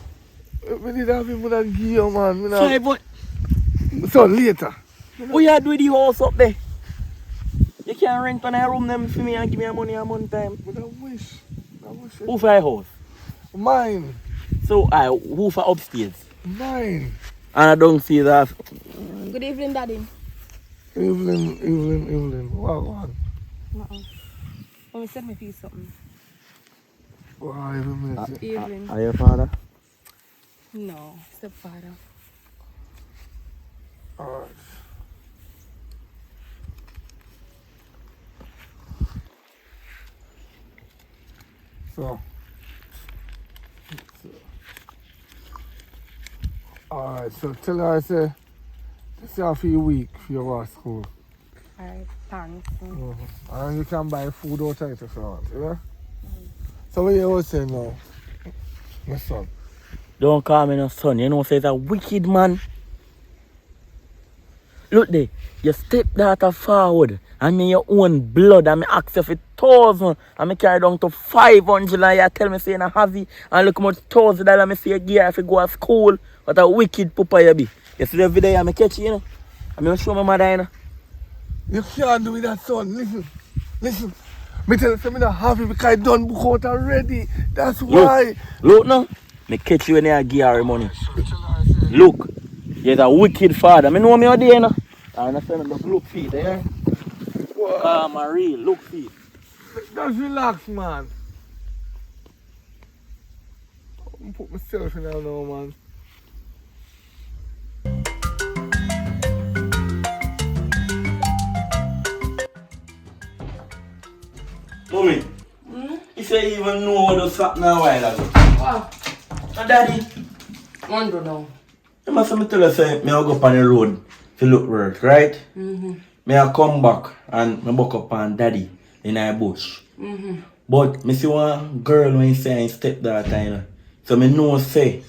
Speaker 3: If we did have him, would have given you, man.
Speaker 2: 500?
Speaker 3: So later.
Speaker 2: What you do with the house up there? You can't rent on a room them for me and give me money a month time.
Speaker 3: But I wish. I wish.
Speaker 2: Who for a house?
Speaker 3: Mine.
Speaker 2: So, who for upstairs?
Speaker 3: Mine.
Speaker 2: And I don't see that.
Speaker 6: Good evening, Daddy.
Speaker 3: Evelyn. What?
Speaker 6: Let me send me for you something.
Speaker 3: Why, Evelyn?
Speaker 6: Evening.
Speaker 2: Are your father?
Speaker 6: No, stepfather.
Speaker 3: Alright. So. Alright, so tell her I say, this is for your week for your war school.
Speaker 6: Alright, thanks.
Speaker 3: And you can buy food outside if you want, you know? So what you always say now, my son?
Speaker 2: Don't call me no son. You know, say it's a wicked man. Look there, your stepdaughter forward, and me your own blood, and me ask you for 1,000, and me carry down to 500, and you tell me say you have it, and look how much $1,000 me say you give her if you go to school. What a wicked papa you be. You see the video I catch you, you know? I'm going to show my mother, you know?
Speaker 3: You can't do with that, son. Listen. Me tell you, I'm not happy because I done book out already. That's why.
Speaker 2: Look now, me catch you when you give her money. Look, you're a wicked father. I know me out there, you know? I understand, just look feet, eh? Calm and real, look feet.
Speaker 3: Just relax, man. I'm put myself in there now, man.
Speaker 2: Mommy, you say you even know what was happening a while ago.
Speaker 5: Wow.
Speaker 2: And daddy,
Speaker 5: Wonder now.
Speaker 2: you must tell you say, me I go up on the road to look work, right? Me I come back and me buck up on daddy in a bush. But me see one girl when he say I stepdaughter, you know. So me know say,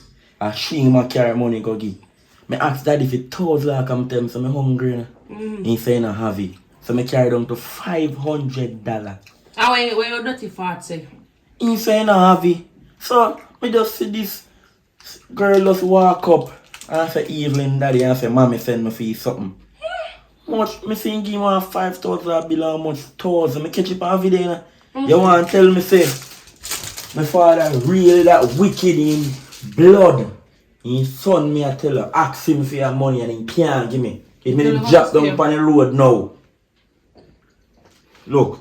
Speaker 2: she ma carry money go give. Me ask daddy if it $1,000 come to him, so me hungry, you know. He say no have it. So me carry down to $500.
Speaker 5: And when your dirty fart say?
Speaker 2: He say no have it. So me just see this girl just walk up and I say Evelyn daddy and say mommy send me for you something. Much me say give me $5,000 bill how much 1,000. Me catch it on video, you know. You want to tell me say my father really that wicked in blood. His son me I tell her ask him for your money and he can't give me. He me drop down on the road now. Look.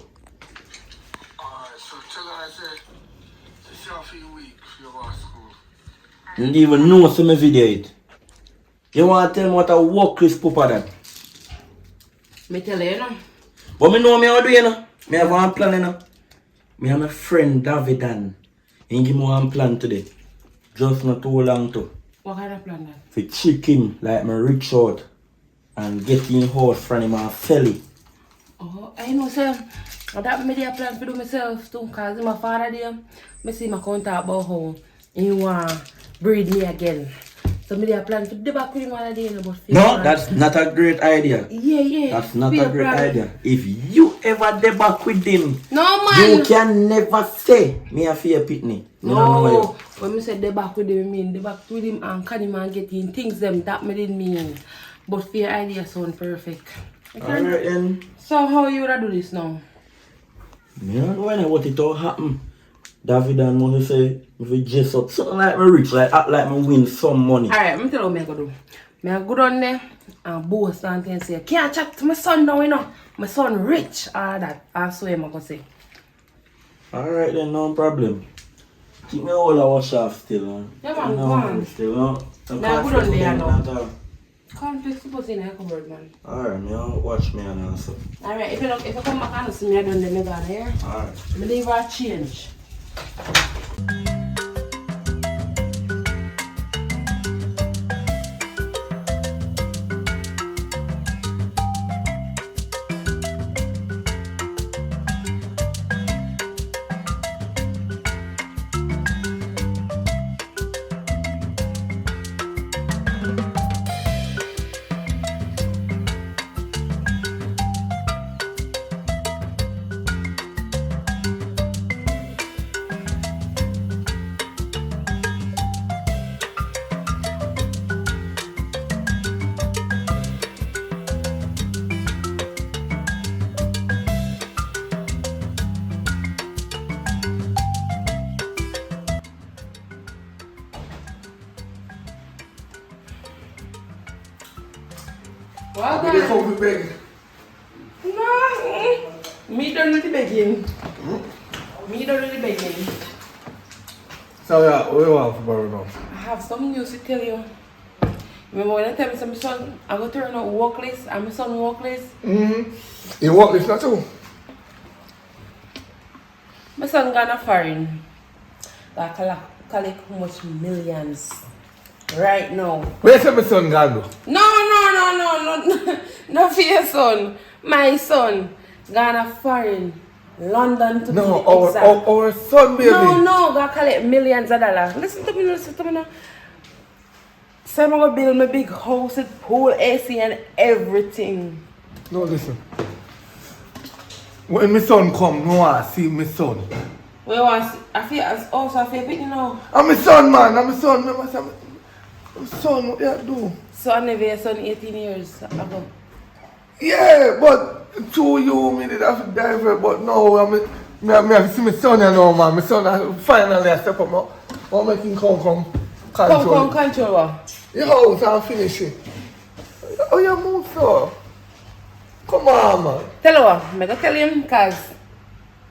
Speaker 3: Alright, so tell her I say, this is for your week for your war school.
Speaker 2: You don't even know some video it. You want to tell me what a workless papa that?
Speaker 5: Me tell you, you know.
Speaker 2: But me know me how do you know. Me have one plan, you know. Me have my friend Davidan. He give me one plan today. Just not too long too.
Speaker 5: What kind of plan that?
Speaker 2: For trick him like me reach out and get in house from him and sell it.
Speaker 5: Oh, I know, sir. That me dey plan to do myself too, cause my father there, me see my contact about how he want breed me again. So me dey plan to do back with him one day, but
Speaker 2: No, that's not a great idea.
Speaker 5: Yeah.
Speaker 2: That's not
Speaker 5: Feel
Speaker 2: a great
Speaker 5: proud.
Speaker 2: idea. If you ever dey back with him,
Speaker 5: No, man.
Speaker 2: you can never say me a fear pitney. Me don't know
Speaker 5: No,
Speaker 2: you.
Speaker 5: when me said they back with him, I mean they back with him and can him and get in things them that me didn't mean. But fear idea sound perfect.
Speaker 2: Alright then.
Speaker 5: So how you would do this now?
Speaker 2: Me don't know what it all happen. David and money say if we dress up something like me rich, like act like me win some money.
Speaker 5: Alright, I'm tell you what I go do. I go down there and boast and things say, can't chat to my son now, you know. My son rich, all that. I swear I'm gonna say.
Speaker 2: Alright then, no problem. Keep me all a wash off still, man.
Speaker 5: Yeah, man,
Speaker 2: No,
Speaker 5: go on.
Speaker 2: still, no.
Speaker 5: Nah, good on there, no.
Speaker 2: no.
Speaker 5: Can't fix the pussy in the cupboard, man.
Speaker 2: Alright, me I'll watch me and also.
Speaker 5: Alright, if you come back and see me, I done the me gonna here.
Speaker 2: Alright.
Speaker 5: Me leave a change. Well
Speaker 3: They
Speaker 5: done.
Speaker 3: come to beg.
Speaker 5: No. Me done with the begging. Me done with the begging.
Speaker 3: So yeah, what do you want for borrow now?
Speaker 5: I have some news to tell you. Remember when I tell me my son, I go turn out workless and my son workless?
Speaker 3: You want this not too?
Speaker 5: My son gone foreign. That collect how much millions right now.
Speaker 3: Where's my son gone though?
Speaker 5: No, no for your son. My son gone foreign. London to
Speaker 3: No,
Speaker 5: be exact.
Speaker 3: our son baby.
Speaker 5: No, go collect millions of dollars. Listen to me now. So I'm gonna build my big house with pool, AC and everything.
Speaker 3: No, listen. When my son come, no I see my son.
Speaker 5: We want I feel big, you know.
Speaker 3: I'm my son, man. I'm my son. My son, what you do?
Speaker 5: So I never your son 18 years ago.
Speaker 3: Yeah, but to you, me did have to divert, but no, I have to see my son, you know, man. My son finally I step up. I'll make him come control.
Speaker 5: Control what?
Speaker 3: Your house and finish it. Oh, you move so. Come on, man.
Speaker 5: Tell you what, I'm gonna tell him because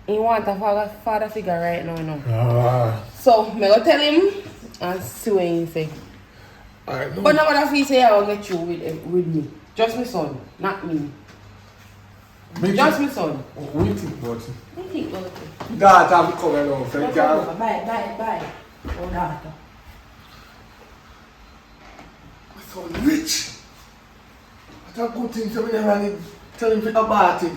Speaker 5: he want a father figure right now, you know. So I'm gonna tell him and see what he say.
Speaker 3: I know.
Speaker 5: But nobody feel say I will get you with me. Just my son, not me. Just my son.
Speaker 3: We think about it.
Speaker 5: I think about it.
Speaker 3: That have to come along, so you can.
Speaker 5: Bye. Oh, daughter.
Speaker 3: So rich. That's a good thing, so we never need to tell him about it.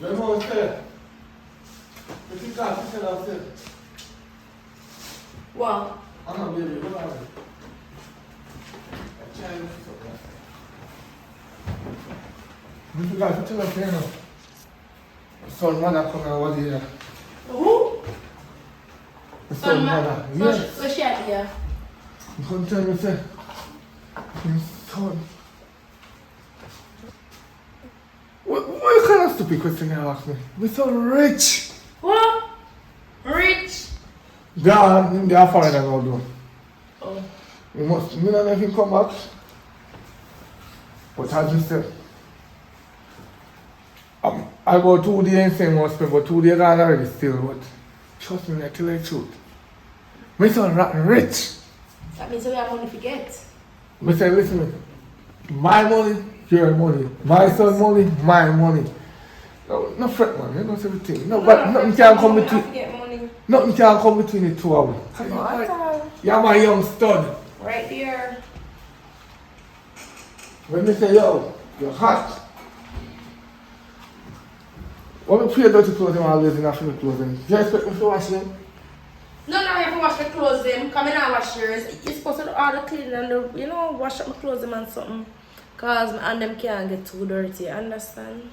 Speaker 3: You know what's there? You think I have to tell us it?
Speaker 5: What?
Speaker 3: I'm not baby, what are you? I'm trying to fix up that. You think I have to tell us here now? Son, mother come and was here.
Speaker 6: Who?
Speaker 3: Son, mother. Yes.
Speaker 6: So she out here.
Speaker 3: You come tell me, say, his son. What kind of stupid question you ask me? We're so rich.
Speaker 6: What? Rich?
Speaker 3: God, they are foreign and all doing.
Speaker 6: Oh.
Speaker 3: We must, me not let him come back. But as you said, I go 2 days and say must spend, but 2 days gone already still, but trust me, I tell you the truth. My son rotten rich.
Speaker 6: That means we have money to get.
Speaker 3: Me say, listen to me. My money, your money. My son money, my money. No fret, man. You know everything. No, but nothing can come between.
Speaker 6: Get money.
Speaker 3: Nothing can come between the two of us.
Speaker 6: Come on.
Speaker 3: You're my young stud.
Speaker 6: Right there.
Speaker 3: When they say, yo, you're hot. When we play dirty clothes, I'm always in after the clothes. Do you expect me to wash them?
Speaker 6: No, I have to wash the clothes them. Come in and wash yours. You're supposed to do all the cleaning and the, wash up my clothes them and something. Cause my hand them can't get too dirty, understand?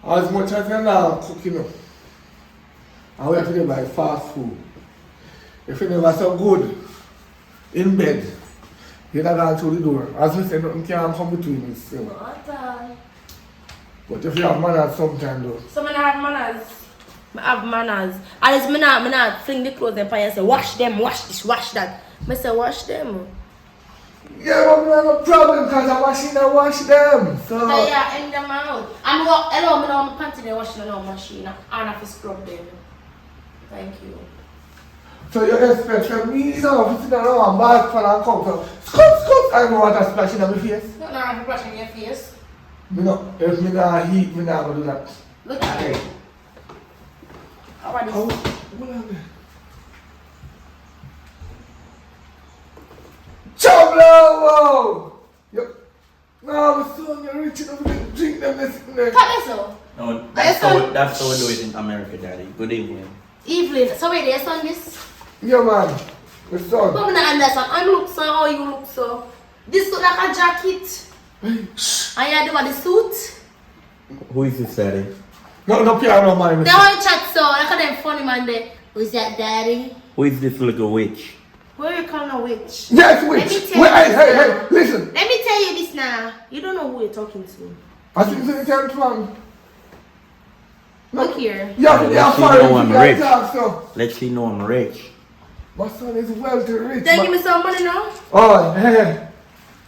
Speaker 3: As much as you're now cooking up, and we have to buy fast food. If you never so good in bed, you're not going through the door. As we say, nothing can come between us. So.
Speaker 6: Not at all.
Speaker 3: But if you have manners sometime though.
Speaker 6: So I have manners. I have manners. At least I not fling the clothes them and say, wash them, wash this, wash that. I say, wash them.
Speaker 3: Yeah, but we have no problem because I'm washing and wash them. So
Speaker 6: Yeah, hang them out. I'm go, hello, I'm panty they washing in our machine. And I have to scrub them. Thank you.
Speaker 3: So you expect from me now to sit around and bath for and come so scoop, I know what I'm splashing on my face.
Speaker 6: No, I have to brush in your face.
Speaker 3: Me no, if me not heat, me not gonna do that.
Speaker 6: Look at it. How about
Speaker 3: Oh,
Speaker 6: this?
Speaker 3: what are they? Whoa! Yep. No, my son, you're rich enough to drink them this thing.
Speaker 6: Cut this off.
Speaker 2: No, that's how we do it in America, Daddy. Good evening.
Speaker 6: Evelyn, so wait, there's on this?
Speaker 3: Yeah, man. My son.
Speaker 6: But I don't understand. I look so, how you look so. This look like a jacket. And you do the suit.
Speaker 2: Who is this, Daddy?
Speaker 3: No piano, man.
Speaker 6: They want to chat so, look at them funny man there. Who's that, Daddy?
Speaker 2: Who is this little witch?
Speaker 6: Who are you calling a witch?
Speaker 3: Yes,
Speaker 6: Let me
Speaker 3: witch.
Speaker 6: tell
Speaker 3: Wait,
Speaker 6: you
Speaker 3: hey,
Speaker 6: this
Speaker 3: hey,
Speaker 6: now.
Speaker 3: hey, listen.
Speaker 6: Let me tell you this now. You don't know who you're talking to.
Speaker 3: I think you can't run.
Speaker 6: Look here.
Speaker 3: Yeah,
Speaker 2: Let's
Speaker 3: yeah,
Speaker 2: see
Speaker 3: fine.
Speaker 2: no I'm
Speaker 3: You
Speaker 2: rich.
Speaker 3: can't talk, so.
Speaker 2: Let's see no I'm rich.
Speaker 3: My son is wealthy rich.
Speaker 6: Then give me some money now.
Speaker 3: Oh, hey.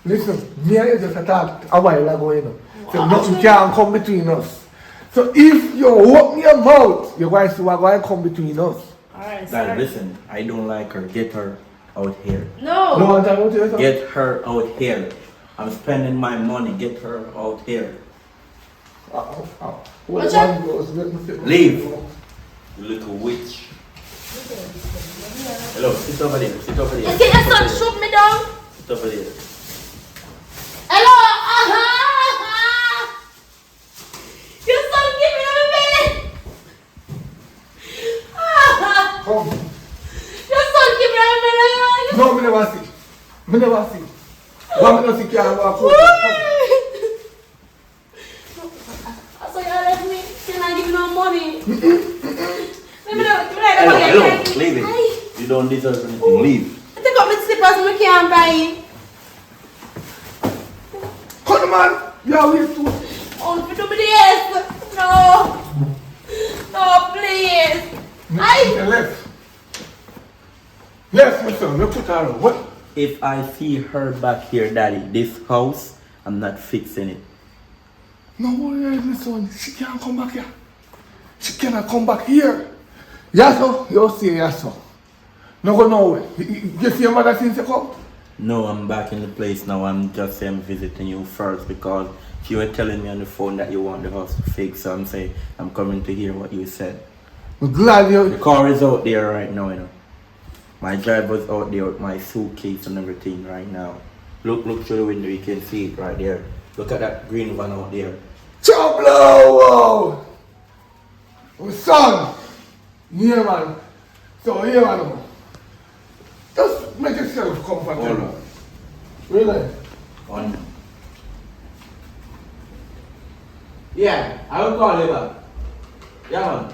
Speaker 3: Listen, me and you just attacked a while ago, you know. So nothing can come between us. So if you open your mouth, you're going to come between us.
Speaker 6: Alright,
Speaker 2: Daddy, listen. I don't like her. Get her out here.
Speaker 6: No.
Speaker 3: No one time out here, sir?
Speaker 2: Get her out here. I'm spending my money. Get her out here.
Speaker 6: What's that?
Speaker 2: Leave. You little witch. Hello, sit over there. Sit over there.
Speaker 6: You see your son shoot me down?
Speaker 2: Sit over there.
Speaker 6: Hello? Your son give me a minute.
Speaker 3: Come.
Speaker 6: Your son give me a minute.
Speaker 3: No, me never see. Me never see. One minute you can't walk out.
Speaker 6: So you left me. Can I give you no money?
Speaker 2: Hello. Leave it. You don't deserve anything. Leave.
Speaker 6: Take up my slippers and I can't buy it.
Speaker 3: Come on, man. Yeah, we too.
Speaker 6: Oh, you do me this. No. No, please.
Speaker 3: Left. Left, my son. Look at her. What?
Speaker 2: If I see her back here, Daddy, this house, I'm not fixing it.
Speaker 3: No worry, my son. She can't come back here. She cannot come back here. Yes, sir. You see, yes, sir. No go nowhere. You see your mother since you come?
Speaker 2: No, I'm back in the place now. I'm visiting you first because you were telling me on the phone that you want the house to fix. So I'm saying I'm coming to hear what you said.
Speaker 3: I'm glad
Speaker 2: The
Speaker 3: you.
Speaker 2: car is out there right now, you know. My driver's out there with my suitcase and everything right now. Look through the window, you can see it right there. Look at that green van out there.
Speaker 3: Chop blow! My son. Yeah, man. So, here, man. Just make yourself comfortable.
Speaker 2: Hold on.
Speaker 3: Really?
Speaker 2: On. Yeah, I will call you back. Yeah,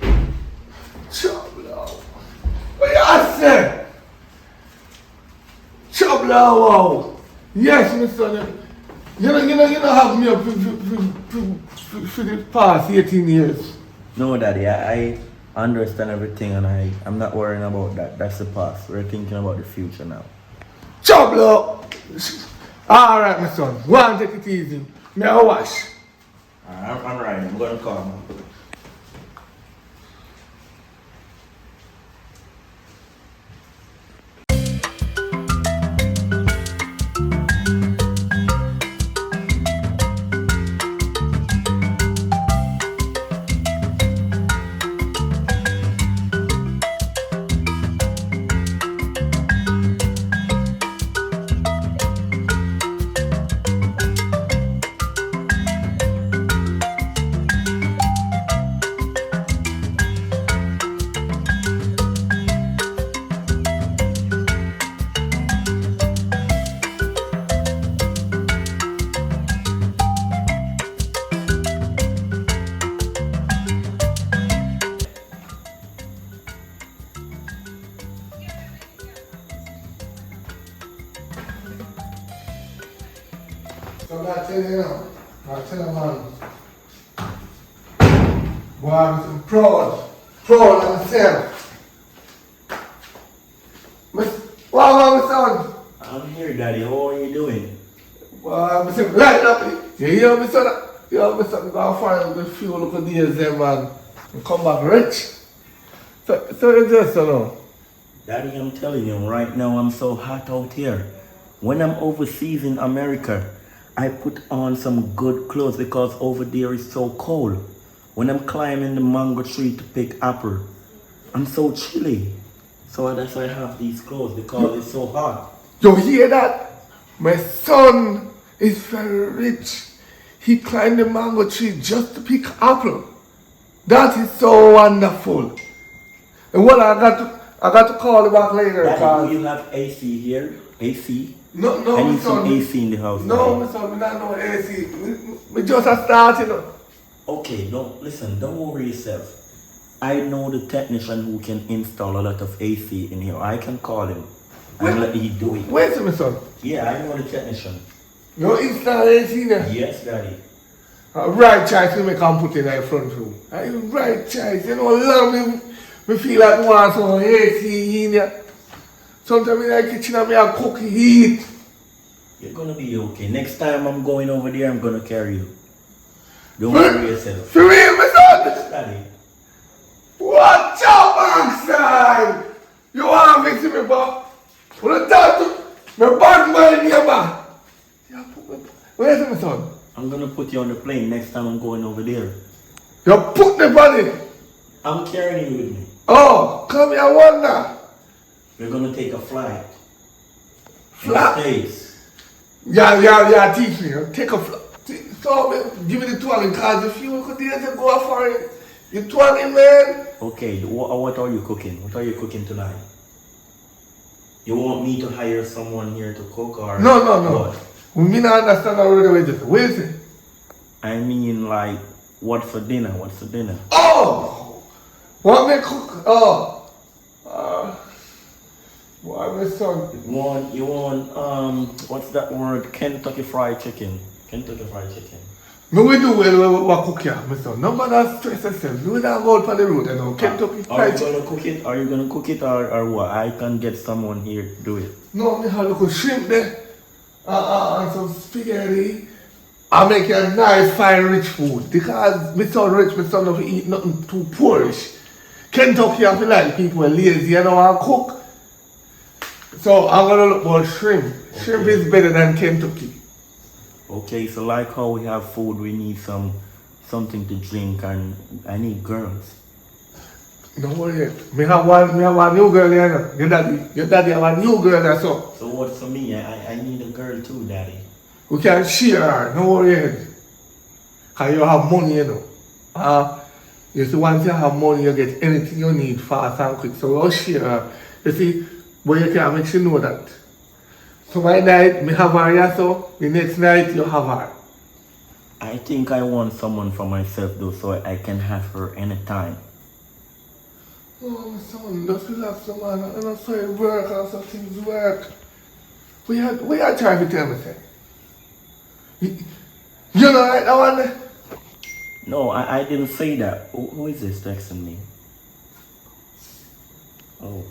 Speaker 2: man.
Speaker 3: Chop blow. What you say? Chop blow. Yes, my son. You don't have me up for the past 18 years.
Speaker 2: No, Daddy, I understand everything and I'm not worrying about that. That's the past. We're thinking about the future now.
Speaker 3: Chop blow. Alright, my son. Go and take it easy. May I wash?
Speaker 2: I'm right. I'm going to call him.
Speaker 3: So I tell you now, I tell you man, boy, I'm proud of myself. What about my son?
Speaker 2: I'm here, Daddy. How are you doing?
Speaker 3: Well, I'm saying, right up, you hear me, son? You hear me, son? Go and find a few little days there, man, and come back rich. So you just, you know.
Speaker 2: Daddy, I'm telling you, right now I'm so hot out here. When I'm overseas in America, I put on some good clothes because over there is so cold. When I'm climbing the mango tree to pick apple, I'm so chilly. So that's why I have these clothes because it's so hot.
Speaker 3: You hear that? My son is very rich. He climbed the mango tree just to pick apple. That is so wonderful. And what I got to call you back later.
Speaker 2: Daddy, do you have AC here? AC?
Speaker 3: No,
Speaker 2: I
Speaker 3: my
Speaker 2: need some
Speaker 3: son.
Speaker 2: AC in the house.
Speaker 3: No,
Speaker 2: Daddy.
Speaker 3: my son, we not know AC. We just a start, you know.
Speaker 2: Okay, don't worry yourself. I know the technician who can install a lot of AC in here. I can call him and let you do it.
Speaker 3: Wait a minute, son.
Speaker 2: Yeah, I know the technician.
Speaker 3: You install AC there?
Speaker 2: Yes, Daddy.
Speaker 3: Right choice we can put in the front room. Right choice. You know, long me feel like I want some AC in there. Sometimes in the kitchen I cook heat.
Speaker 2: You're gonna be okay. Next time I'm going over there, I'm gonna carry you. Don't worry yourself.
Speaker 3: For real, my son?
Speaker 2: Yes, Daddy.
Speaker 3: Watch out, backside! You want to fix me, but when I talk to my bad mind here, man. Where's my son?
Speaker 2: I'm gonna put you on the plane next time I'm going over there.
Speaker 3: You put the body.
Speaker 2: I'm carrying you with me.
Speaker 3: Oh, come here, wonder.
Speaker 2: We're gonna take a flight.
Speaker 3: Flight?
Speaker 2: States.
Speaker 3: Yeah, teach me. Take a flight. So, give me the 20 because if you could go for it, you 20, man.
Speaker 2: Okay, what are you cooking? What are you cooking tonight? You want me to hire someone here to cook or?
Speaker 3: No.
Speaker 2: What?
Speaker 3: We don't understand already what it is. Where is it?
Speaker 2: I mean, like, what's for dinner? What's for dinner?
Speaker 3: Oh! What me cook? Oh! Why my son?
Speaker 2: You want, what's that word? Kentucky Fried Chicken. Kentucky Fried Chicken.
Speaker 3: No, we do well what cook here, my son. No matter stress yourself. We don't go out on the road, you know. Kentucky
Speaker 2: Are
Speaker 3: Fried
Speaker 2: you
Speaker 3: Chicken.
Speaker 2: gonna cook it? Are you gonna cook it or what? I can get someone here to do it.
Speaker 3: No, me have little shrimp there. And some spaghetti. I make a nice, fine, rich food. Because my son rich, my son don't eat nothing too poorish. Kentucky, I feel like people are lazy, you don't want to cook. So I'm gonna look for shrimp. Shrimp
Speaker 2: Okay.
Speaker 3: is better than Kentucky.
Speaker 2: Okay, so like how we have food, we need something to drink, and I need girls.
Speaker 3: Don't worry. Me have one new girl here. Your daddy have a new girl there, so
Speaker 2: So what's for me? I need a girl too, Daddy.
Speaker 3: we can share her. Don't worry. Cause you have money, you know. You see, once you have money, you get anything you need fast and quick. So we'll share her. You see, but you can't make sure know that. So my night, me have her here, so the next night you have her.
Speaker 2: I think I want someone for myself though, so I can have her anytime.
Speaker 3: Oh, my son, just relax, man. I'm not sorry, work and some things work. We are trying to tell me, say. You know, like that one there?
Speaker 2: No, I didn't say that. Who is this texting me? Oh.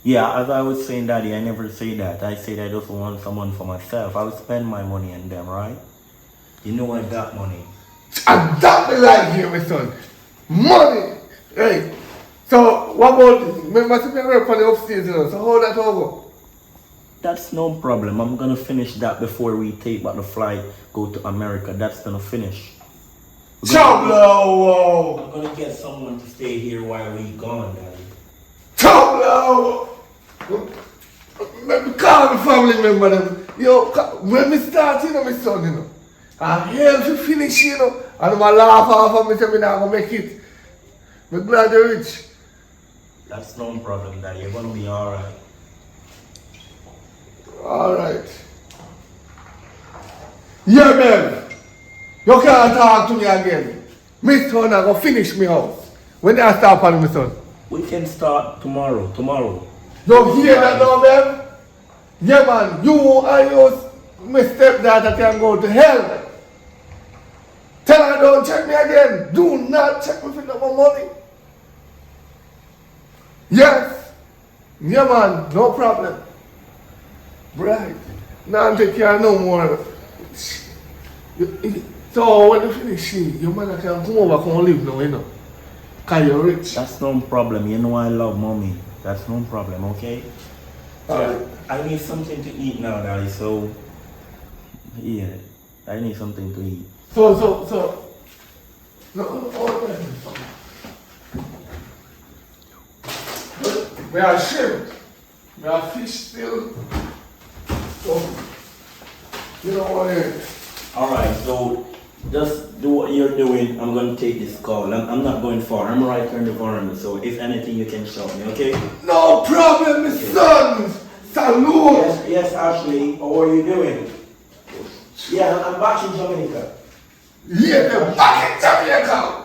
Speaker 2: Yeah, as I was saying, Daddy, I never say that. I said I just want someone for myself. I will spend my money on them, right? You know I got money.
Speaker 3: And that me like here, my son. Money! Hey, so what about, remember to be up on the upstairs, you know, so how that all go?
Speaker 2: That's no problem. I'm gonna finish that before we take back the flight, go to America. That's gonna finish.
Speaker 3: Choblo!
Speaker 2: I'm gonna get someone to stay here while we gone, Daddy.
Speaker 3: Choblo! Let me call the family member them. Yo, when we start, you know, my son, you know, I help you finish, you know, and I'm laugh off of me, say me not gonna make it. I'm glad you're rich.
Speaker 2: That's no problem, Daddy. You're gonna be alright.
Speaker 3: Alright. Yeah, man. You can't talk to me again. My son, I go finish me house. When I start on my son.
Speaker 2: We can start tomorrow.
Speaker 3: You hear that now, man? Yeah, man. You and your my stepdaughter can go to hell. Tell her don't check me again. Do not check me for no more money. Yes. Yeah, man. No problem. Right. Now take care no more. So when you finish, your man can come over, come live now, you know. Cause you're rich.
Speaker 2: That's no problem. You know I love mommy. That's no problem, okay? So, I need something to eat now, Daddy. So, yeah, I need something to eat.
Speaker 3: So. No, we are shrimp. We are fish still. You know what it is?
Speaker 2: Alright, so just do what you're doing. I'm gonna take this call. I'm not going far. I'm right here in the environment, so if anything you can shout me, okay?
Speaker 3: No problem, my son. Salute.
Speaker 2: Yes, Ashley. How are you doing? Yeah, I'm back in Jamaica.
Speaker 3: Yeah, they're back in Jamaica.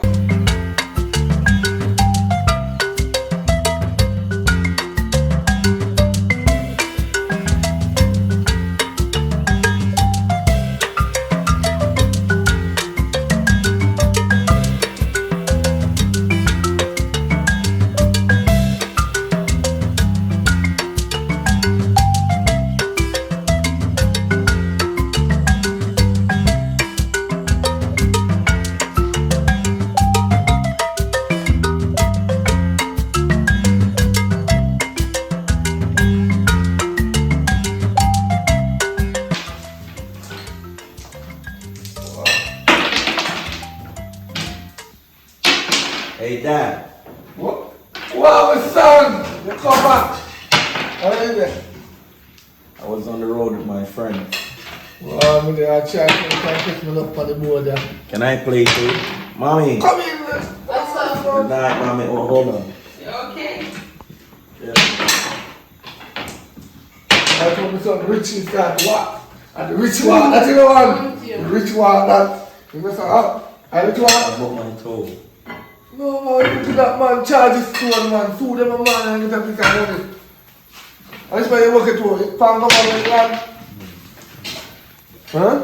Speaker 2: Hey, Dad.
Speaker 3: What? Wow, my son. You come back. How are you there?
Speaker 2: I was on the road with my friend.
Speaker 3: Well, I'm there. I try to pick me up on the board there.
Speaker 2: Can I play too? Mommy.
Speaker 3: Come in, man.
Speaker 4: What's up,
Speaker 2: Good night, Mommy. Oh, hold on.
Speaker 4: You okay?
Speaker 2: Yeah.
Speaker 3: I told my son, Richie start what? And the rich one, that's the one. The rich one, that. You mess up. And the rich one.
Speaker 2: I broke my toe.
Speaker 3: No, you do that man charge his stone, man. Sue them a man and get a piece of money. And that's why you work it too. You can't go on land. Huh?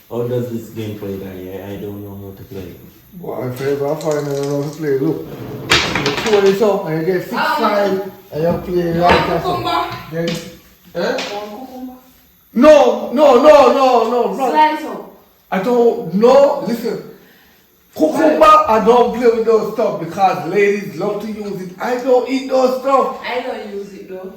Speaker 2: How does this game play, Daddy? I don't know how to play.
Speaker 3: Boy, if you ever find I don't know how to play, look. You throw this up and you get 6-5 and you play right or something. Then, eh? No.
Speaker 6: Slice up.
Speaker 3: I don't know. Listen. Cucumber, I don't play with those stuff because ladies love to use it. I don't eat those stuff.
Speaker 4: I don't use it though.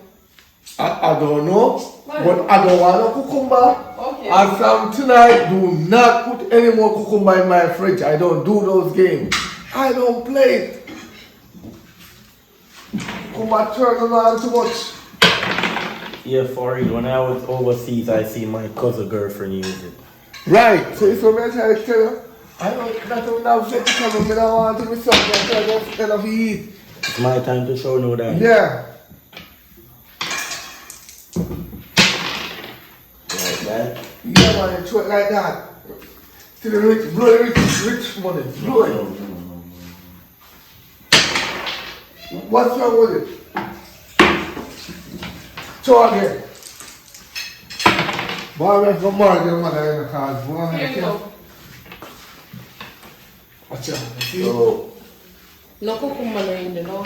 Speaker 3: I don't know,
Speaker 4: Why?
Speaker 3: but I don't want no cucumber.
Speaker 4: Okay.
Speaker 3: And from tonight, do not put any more cucumber in my fridge. I don't do those games. I don't play it. Cucumber turns them on too much.
Speaker 2: Yeah, for real. When I was overseas, I see my cousin girlfriend use it.
Speaker 3: Right. So it's what I try to tell you. I don't, that's what I'm saying because I don't want to be something I don't instead of eat.
Speaker 2: It's my time to show no that.
Speaker 3: Yeah.
Speaker 2: Like that.
Speaker 3: Yeah, man, it's like that. See the rich, blow the rich money, blow it. What's wrong with it? Show again. Boy, I'm from Margaret, mother in the car.
Speaker 4: Here you go.
Speaker 3: Watch out. See?
Speaker 2: So,
Speaker 5: No cucumber in the no.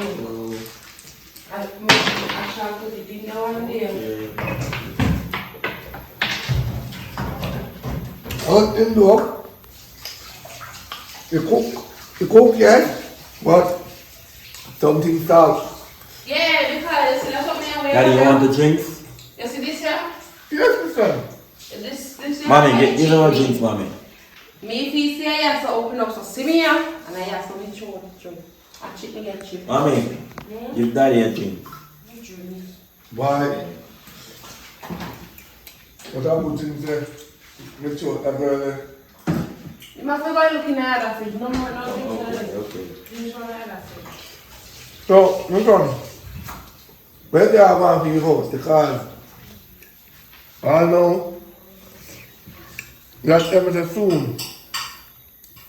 Speaker 5: I shall put it in there one day.
Speaker 3: Out in the dog. You cook, yes, but something salt.
Speaker 4: Yeah, because you know something away.
Speaker 2: Daddy, you want the drinks?
Speaker 4: You see this here?
Speaker 3: Yes, my son.
Speaker 4: This
Speaker 2: Mommy, give her drinks, Mommy.
Speaker 5: Me if he say I have to open up so see me here and I have to make sure what to drink. I cheat me get cheap.
Speaker 2: Mommy, give Daddy a drink.
Speaker 3: Why? What I put in there? Make sure that girl there.
Speaker 5: You must be going looking at that fridge. No more, no drinks.
Speaker 2: Okay.
Speaker 5: Drinks from that fridge.
Speaker 3: So, my son, where do you have one for your house? Because I know that's everything soon.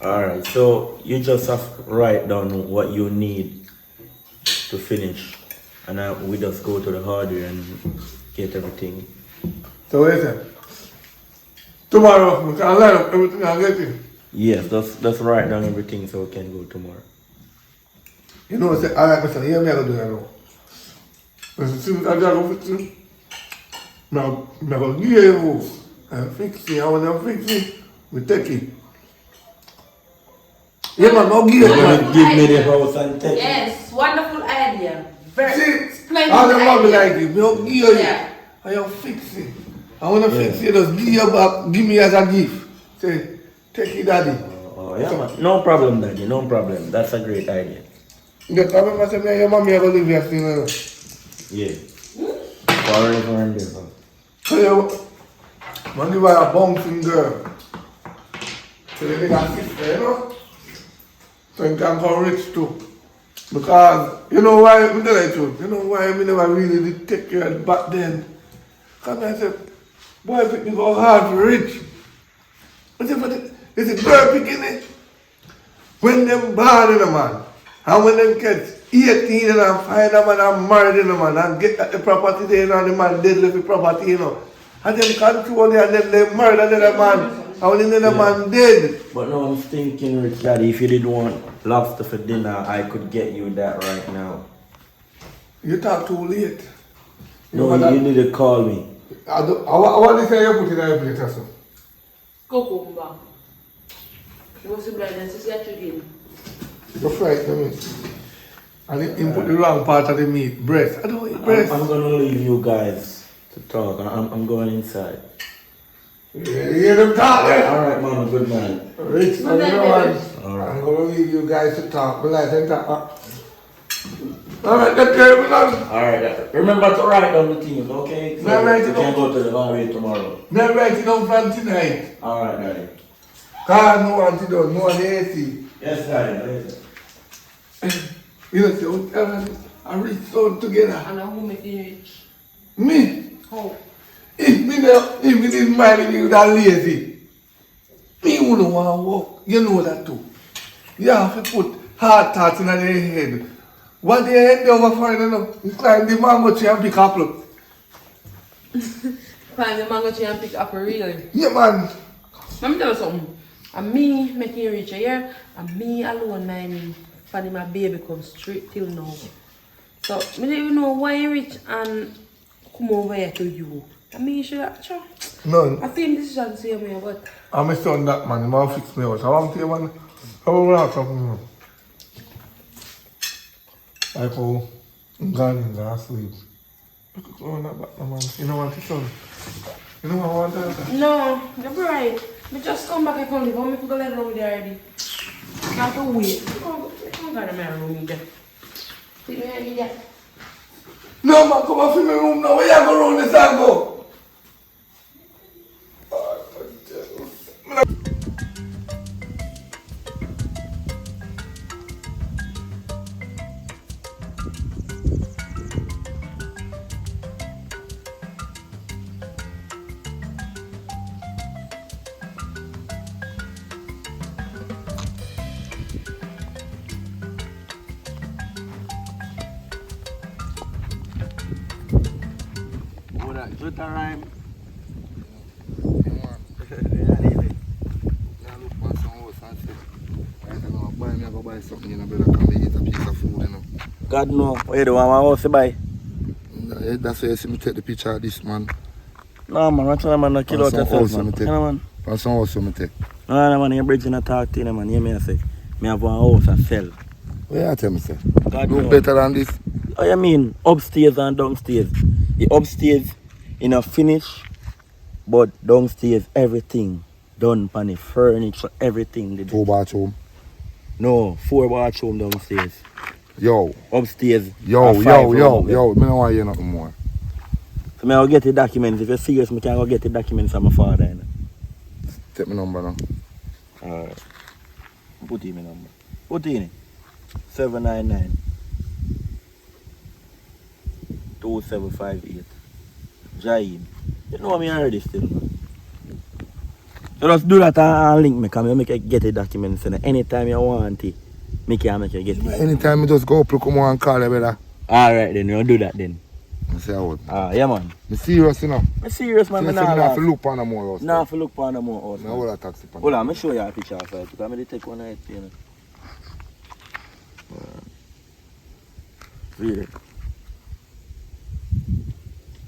Speaker 2: Alright, so you just have to write down what you need to finish. And we just go to the hardware and get everything.
Speaker 3: So, listen. Tomorrow, we can line up everything and get it.
Speaker 2: Yes, just write down everything so we can go tomorrow.
Speaker 3: You know, say, all right, listen, hear me, I go do that now. Listen, see what I go fix it? I'm going to give you a house and fix it. And when I fix it, we take it. Yeah, man, I'll give you
Speaker 2: You're
Speaker 3: a
Speaker 2: gonna give me the house and take it.
Speaker 5: Yes, wonderful idea.
Speaker 3: See,
Speaker 5: splendid
Speaker 3: all the love
Speaker 5: idea.
Speaker 3: like it. I'll give you
Speaker 5: Yeah.
Speaker 3: it. And you fix it. And when I fix it, just give you back, give me as a gift. Say, take it, daddy.
Speaker 2: Oh, yeah, man. No problem, Daddy, no problem. That's a great idea.
Speaker 3: You remember saying, your mommy ever live here, you know?
Speaker 2: Yeah. Forever and ever.
Speaker 3: So Man give her a bouncing girl. So they make a sister, you know? So you can come rich too. Because, you know why, I'm telling you the truth, you know why I never really did take care of it back then? Because I said, boy, if it go hard for rich. I said, but it's a girl picking it. When them born in a man, and when them kids 18 and find a man and married in a man and get at the property there and the man dead left the property, you know. And then control it and then they married another man. And when another man dead.
Speaker 2: But now I'm thinking, Rich Daddy, if you didn't want lobster for dinner, I could get you that right now.
Speaker 3: You talk too late.
Speaker 2: No, you need to call me.
Speaker 3: I want to say you put it in your plate also.
Speaker 5: Cucumber. What's the blind and see again?
Speaker 3: You frighten me. And he put the wrong part of the meat, breast. I don't eat breast.
Speaker 2: I'm gonna leave you guys to talk. I'm going inside.
Speaker 3: You hear them talk there?
Speaker 2: Alright, mama, good man.
Speaker 3: Rich, no, you know what?
Speaker 2: Alright.
Speaker 3: I'm going to leave you guys to talk. But like, talk. Alright, get care of it.
Speaker 2: Alright, remember to write down the things, okay? So
Speaker 3: No, write it
Speaker 2: you can
Speaker 3: down.
Speaker 2: go to the lorry tomorrow.
Speaker 3: Not writing down from tonight.
Speaker 2: Alright, Daddy.
Speaker 3: Cause no one to do, no one AC.
Speaker 2: Yes, Daddy.
Speaker 3: You know, so I reach son together.
Speaker 5: And who make you rich?
Speaker 3: Me?
Speaker 5: How?
Speaker 3: If me didn't mind me that lazy, me wouldn't want to walk. You know that too. You have to put hard thoughts in their head. What they head over for, you know? It's like the mango tree and pick apple.
Speaker 5: Find the mango tree and pick up a real.
Speaker 3: Yeah, man.
Speaker 5: Let me tell you something. And me making you rich here, and me alone mind finding my baby come straight till now. So me don't even know why you rich and come over here to you. I mean you should actually.
Speaker 3: No,
Speaker 5: I think this is say me, but
Speaker 3: I'm a son that man. He might fix me out. I want to tell you, man. I want to have something. Like how I'm gone in the sleep. Look at that back, man. You know what, son? You know what I want to do?
Speaker 5: no, you're right. Me just come back and come live. I'm go let room there already. I have to wait. I can't go to my room either. See me I need that.
Speaker 3: No, man, come up in my room now. Where you go round this and go?
Speaker 2: Oh, that good rhyme. God no, where you do want my house to buy?
Speaker 3: That's why you see me take the picture of this man.
Speaker 2: No man, what's man no kill out yourself man. You know, man.
Speaker 3: For some house you me take.
Speaker 2: No man, you're bridging a talk to you man, hear me I say. Me have one house I sell.
Speaker 3: What you tell me, sir?
Speaker 2: God
Speaker 3: Do
Speaker 2: no.
Speaker 3: better than this.
Speaker 2: Oh you mean upstairs and downstairs? The upstairs in a finish, but downstairs everything done pan the furniture, everything. The
Speaker 3: 2 bathroom.
Speaker 2: No, 4 bathroom downstairs.
Speaker 3: Yo.
Speaker 2: Upstairs.
Speaker 3: Yo,
Speaker 2: a 5
Speaker 3: yo, yo,
Speaker 2: room.
Speaker 3: yo. Me don't want to hear nothing more.
Speaker 2: So me I'll get the documents. If you're serious, me can go get the documents from my father. You know?
Speaker 3: Take my number now.
Speaker 2: Alright. Put in my number. Put in it. 799 2758. Jaim. You know me already still, man. So just do that and link me, because I make you get the documents and anytime you want it, me can make you get it.
Speaker 3: Anytime you just go up, look come on and call you, brother.
Speaker 2: Alright then, we'll do that then.
Speaker 3: I say I would.
Speaker 2: Yeah man.
Speaker 3: Me serious, you know.
Speaker 2: I'm serious man,
Speaker 3: So
Speaker 2: me
Speaker 3: you say me
Speaker 2: not
Speaker 3: have to
Speaker 2: laugh.
Speaker 3: look on a more house.
Speaker 2: Nah, have to look for no more house.
Speaker 3: Me hold a taxi pan.
Speaker 2: Hold on, I'll show you a picture of it, because I'm going to take one night, you know. Really?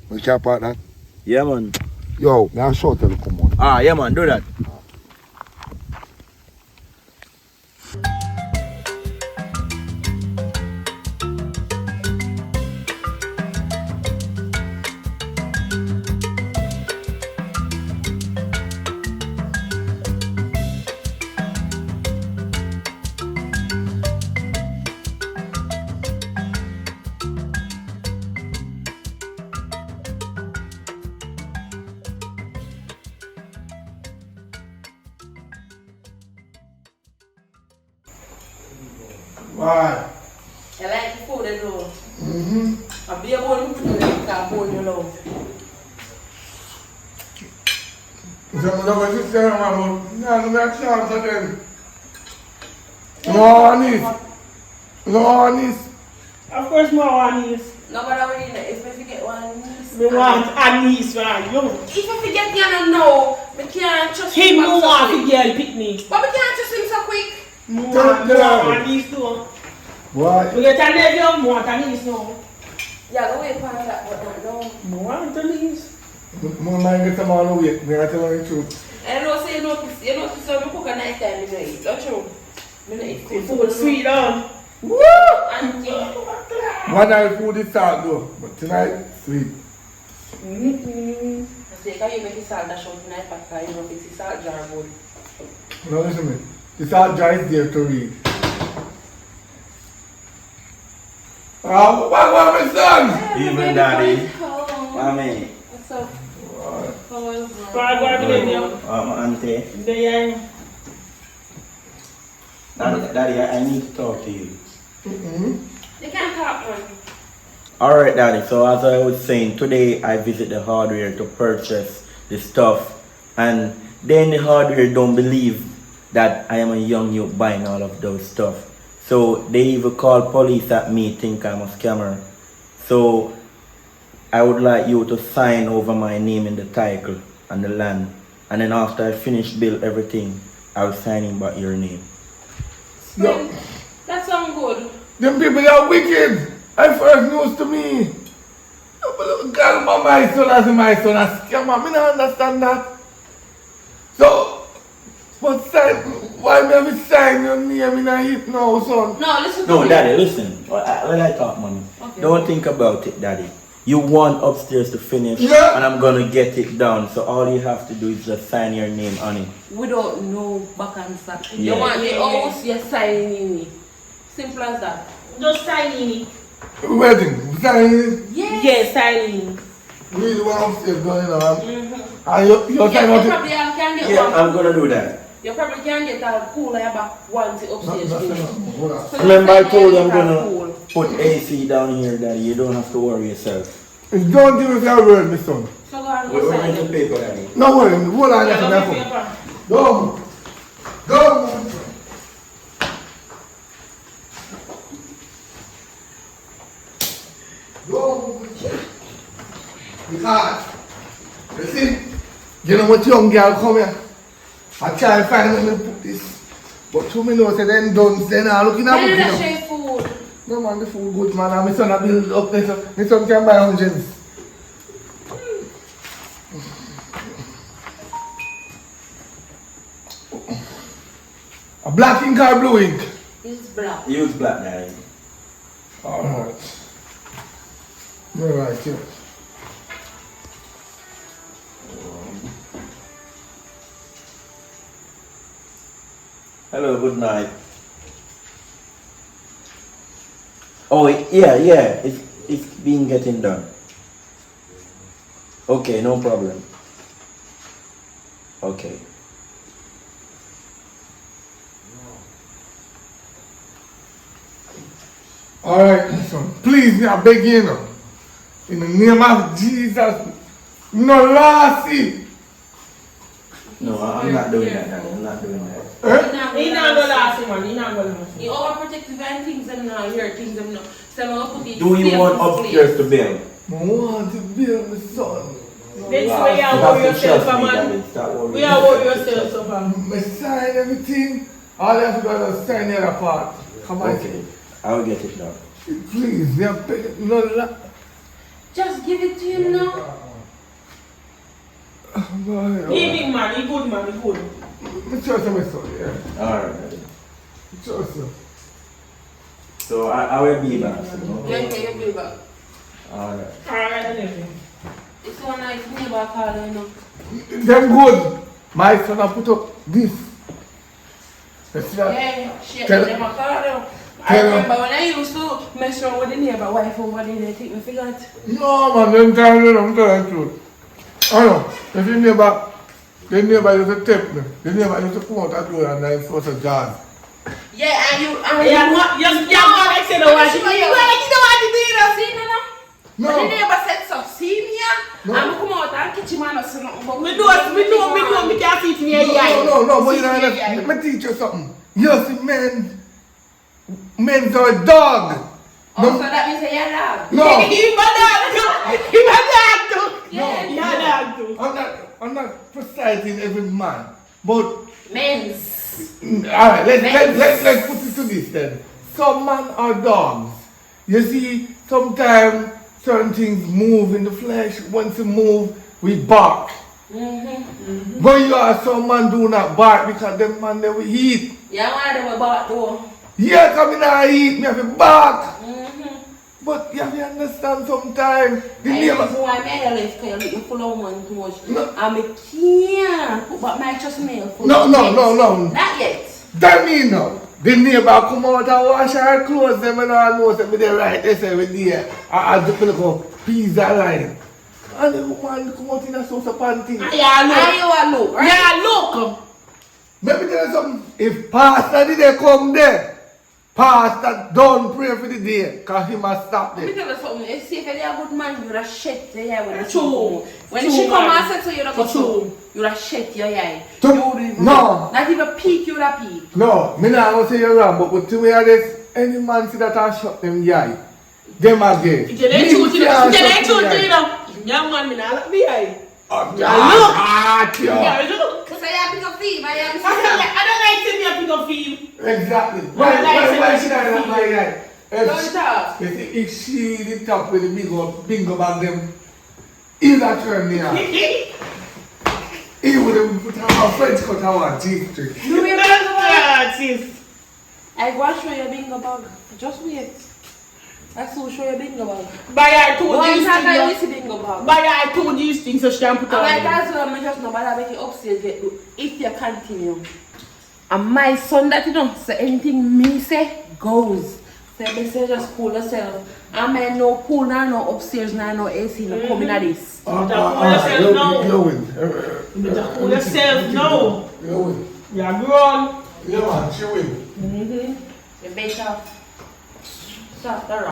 Speaker 3: We can part that.
Speaker 2: Yeah man.
Speaker 3: Yo, me I'll show you to come on.
Speaker 2: Yeah man, do that.
Speaker 3: Why?
Speaker 5: I like the food, you know.
Speaker 3: Mm-hmm.
Speaker 5: I'll be able to put it in the bowl, you know.
Speaker 3: So I'm not going to say, I'm not chance again. No honest. No honest.
Speaker 7: Of course, more anise.
Speaker 5: No matter what you know, if I forget one niece.
Speaker 7: We want anise for you.
Speaker 5: If I forget you don't know, I can't trust
Speaker 7: Him
Speaker 5: him
Speaker 7: no
Speaker 5: so
Speaker 7: want to
Speaker 5: quick.
Speaker 7: get picnic.
Speaker 5: But I can't trust him so quick.
Speaker 7: More anise too.
Speaker 3: What?
Speaker 7: We get a nephew, more anise now.
Speaker 5: Yeah, go wait for that, but no.
Speaker 7: More anise.
Speaker 3: My mind gets a man awake. I tell you the truth.
Speaker 5: And I know, say, you know, so I cook a night time, you know, eat. That's true. I know, eat
Speaker 7: The food sweet on.
Speaker 3: Woo!
Speaker 5: Auntie.
Speaker 3: One night food is salt though, but tonight, sweet.
Speaker 7: Mm-hmm.
Speaker 5: I say, can you make the salt dash out tonight, Papa? You know, fix the salt jar bowl.
Speaker 3: Now listen to me. The salt jar is there to read. What my son?
Speaker 2: Even daddy.
Speaker 5: Oh.
Speaker 2: Mommy.
Speaker 5: What's up? How was it?
Speaker 7: Why go to bed now?
Speaker 2: My auntie.
Speaker 7: There.
Speaker 2: Daddy, I need to talk to you.
Speaker 5: They can't talk, man.
Speaker 2: Alright, Daddy, so as I was saying, today I visit the hardware to purchase the stuff, and then the hardware don't believe that I am a young youth buying all of those stuff. So they even call police at me, think I'm a scammer. So I would like you to sign over my name in the title and the land, and then after I finish build everything, I will sign in back your name.
Speaker 3: No.
Speaker 5: That sounds good.
Speaker 3: Them people are wicked. I first news to me. God, my son as my son, a scammer. I don't understand that. So, but sign, why me have to sign your name in a hit now, son?
Speaker 5: No, listen to
Speaker 2: No,
Speaker 5: me.
Speaker 2: Daddy, listen. When I talk, mommy,
Speaker 5: Okay.
Speaker 2: don't think about it, Daddy. You want upstairs to finish,
Speaker 3: Yeah.
Speaker 2: and I'm gonna get it done. So all you have to do is just sign your name on it.
Speaker 5: We don't know back and forth.
Speaker 2: Yeah.
Speaker 5: You want the house, you're signing in it. Simple as that.
Speaker 7: Just signing.
Speaker 3: Wedding, sign
Speaker 5: Yes.
Speaker 7: Yes, signing.
Speaker 3: really what upstairs going on.
Speaker 5: Mm-hmm.
Speaker 3: And you're
Speaker 5: Yeah,
Speaker 3: signing
Speaker 5: you
Speaker 3: out it.
Speaker 5: probably can get
Speaker 2: Yeah,
Speaker 5: one.
Speaker 2: I'm gonna do that.
Speaker 5: You probably can get a cooler back once it upstairs.
Speaker 3: Hold on.
Speaker 5: So
Speaker 2: Remember I
Speaker 5: you
Speaker 2: told you
Speaker 5: can
Speaker 2: I'm
Speaker 5: get a
Speaker 2: gonna
Speaker 5: cool.
Speaker 2: put AC down here, Daddy. You don't have to worry yourself.
Speaker 3: Don't deal with your word, my son.
Speaker 5: So go on,
Speaker 2: We're
Speaker 5: go
Speaker 2: going to
Speaker 5: sign it.
Speaker 2: paper, Daddy.
Speaker 3: No worry, hold on,
Speaker 7: Yeah,
Speaker 3: that's
Speaker 7: go
Speaker 3: enough.
Speaker 7: paper.
Speaker 3: Go. Go. Go. Because, you see, you know what young girl come here? I try to find where to put this. But two me know say then done, then I looking at
Speaker 5: Where did
Speaker 3: it.
Speaker 5: that share food?
Speaker 3: No man, the food good man, and my son a build up there, so my son can buy hundreds. A black ink or blue ink?
Speaker 5: It's black.
Speaker 2: Use black, Daddy.
Speaker 3: Alright. You're right, yeah.
Speaker 2: Hello, good night. Oh, yeah. It's been getting done. Okay, no problem. Okay.
Speaker 3: Alright, my son. Please, me, I beg you now. In the name of Jesus. No lossy.
Speaker 2: No, I'm not doing that, Daddy. I'm not doing that.
Speaker 7: He not gonna last him, man. He not gonna last him.
Speaker 5: You overprotective and things them now, hear things them now. So I'm gonna put it
Speaker 2: Do you
Speaker 5: safe
Speaker 2: want
Speaker 5: in this
Speaker 2: upstairs to build?
Speaker 3: I want to build my son.
Speaker 7: That's
Speaker 2: Wow.
Speaker 7: why you
Speaker 2: You
Speaker 7: are
Speaker 2: have
Speaker 7: worry
Speaker 2: to
Speaker 7: yourself,
Speaker 2: trust me,
Speaker 7: man.
Speaker 2: Daddy. Stop worrying.
Speaker 7: We are worry yourself, so far.
Speaker 3: I sign everything. All I have to do is sign the other part. Come on.
Speaker 2: Okay, I'll get it done.
Speaker 3: Please, me, I beg you. No,
Speaker 5: Just give it to him now.
Speaker 7: He big man, he good man, he good.
Speaker 3: I trust my son, yeah.
Speaker 2: Alright, Daddy.
Speaker 3: I trust you.
Speaker 2: So I will be back.
Speaker 5: Yeah, you'll be back.
Speaker 2: Alright.
Speaker 7: Alright, then.
Speaker 5: It's so nice neighbor calling, you know.
Speaker 3: Them good. My son, I put up this. You see that?
Speaker 5: Yeah, shit,
Speaker 3: Tell-
Speaker 5: them a call them. I
Speaker 3: tell-
Speaker 5: remember when I used to mess around with the neighbor wife over there, they think me forgot.
Speaker 3: No, man, them time, I'm telling the truth. I know. If you never, the neighbor used to tip me. The neighbor used to come out that door and I was a jar.
Speaker 5: Yeah,
Speaker 7: Yeah, what? You don't like say no what? You don't want to do it.
Speaker 6: See, no.
Speaker 3: No.
Speaker 6: But the neighbor said so. See me,
Speaker 3: No.
Speaker 6: I'm come out and catch him and say nothing. But
Speaker 7: Me can't fit in your eye.
Speaker 3: No, but you know, let me teach you something. You see, men are a dog.
Speaker 6: Oh, so that means you're a dog.
Speaker 3: No.
Speaker 7: He's my dog. He's my dog too.
Speaker 6: Yeah,
Speaker 7: He's my dog too.
Speaker 3: I'm not criticizing every man, but
Speaker 6: men's.
Speaker 3: alright, let's put it to this then. Some men are dogs. You see, sometimes certain things move in the flesh. Once it move, we bark. But you are some man do not bark because them man they will eat.
Speaker 6: Yeah, one of them about though.
Speaker 3: Yeah, come in and eat, me have to bark. But you have to understand sometimes the
Speaker 6: I
Speaker 3: neighbor.
Speaker 6: know why I left because you're full of one too much.
Speaker 3: No.
Speaker 6: I'm a can't put back my trust me.
Speaker 3: No.
Speaker 6: Not yet.
Speaker 3: That mean no. The neighbor come out and wash her clothes, them and all know that me they right, they say we there. I just look up pizza line. And the woman come out in a sauce of panty.
Speaker 6: Yeah, look. Right?
Speaker 7: Yeah, look.
Speaker 3: Let me tell you something. If Pastor did they come there, Pastor don't pray for the day, because he must stop
Speaker 6: Let me
Speaker 3: there.
Speaker 6: tell you something. If see if you're a good man, you're a shit your eye when
Speaker 7: True.
Speaker 6: When
Speaker 7: True,
Speaker 6: she come
Speaker 7: man.
Speaker 6: and say so, you're not
Speaker 7: True.
Speaker 6: you're a shit your eye.
Speaker 3: True.
Speaker 6: You would even
Speaker 3: No.
Speaker 6: Not even peek, you're a peek.
Speaker 3: No, me not gonna say you're wrong, but to me this, any man see that I shut them eye, them again.
Speaker 7: If you ain't truth, you know. Young man, me not like me eye.
Speaker 3: Look!
Speaker 7: Yeah, look.
Speaker 6: Because I have pick up feet, I
Speaker 7: I don't like seeing you pick up feel.
Speaker 3: Exactly.
Speaker 7: like
Speaker 3: Why
Speaker 7: saying
Speaker 3: should I not my eye?
Speaker 6: don't talk.
Speaker 3: If she the top with the bingo bag them, he's not turn me out. He would have put a French cut on teeth trick.
Speaker 6: You remember what?
Speaker 7: Sis.
Speaker 6: I go and show you bingo bag. Just wait. I still show you bingo bag.
Speaker 7: Buy her two
Speaker 6: One
Speaker 7: these
Speaker 6: time I
Speaker 7: things.
Speaker 6: see bingo bag.
Speaker 7: Buy her two these things so she can put
Speaker 6: I'm like,
Speaker 7: on.
Speaker 6: that's why I'm just not bother make it upstairs get do if you continue. And my son that you don't say anything me say goes. So they say just cool yourself. And I no pool now, no upstairs now, no AC, no coming at this.
Speaker 3: You win.
Speaker 7: You better cool yourself now.
Speaker 3: You win.
Speaker 7: You're grown.
Speaker 3: Yeah, man, she win.
Speaker 6: You better stop the rock.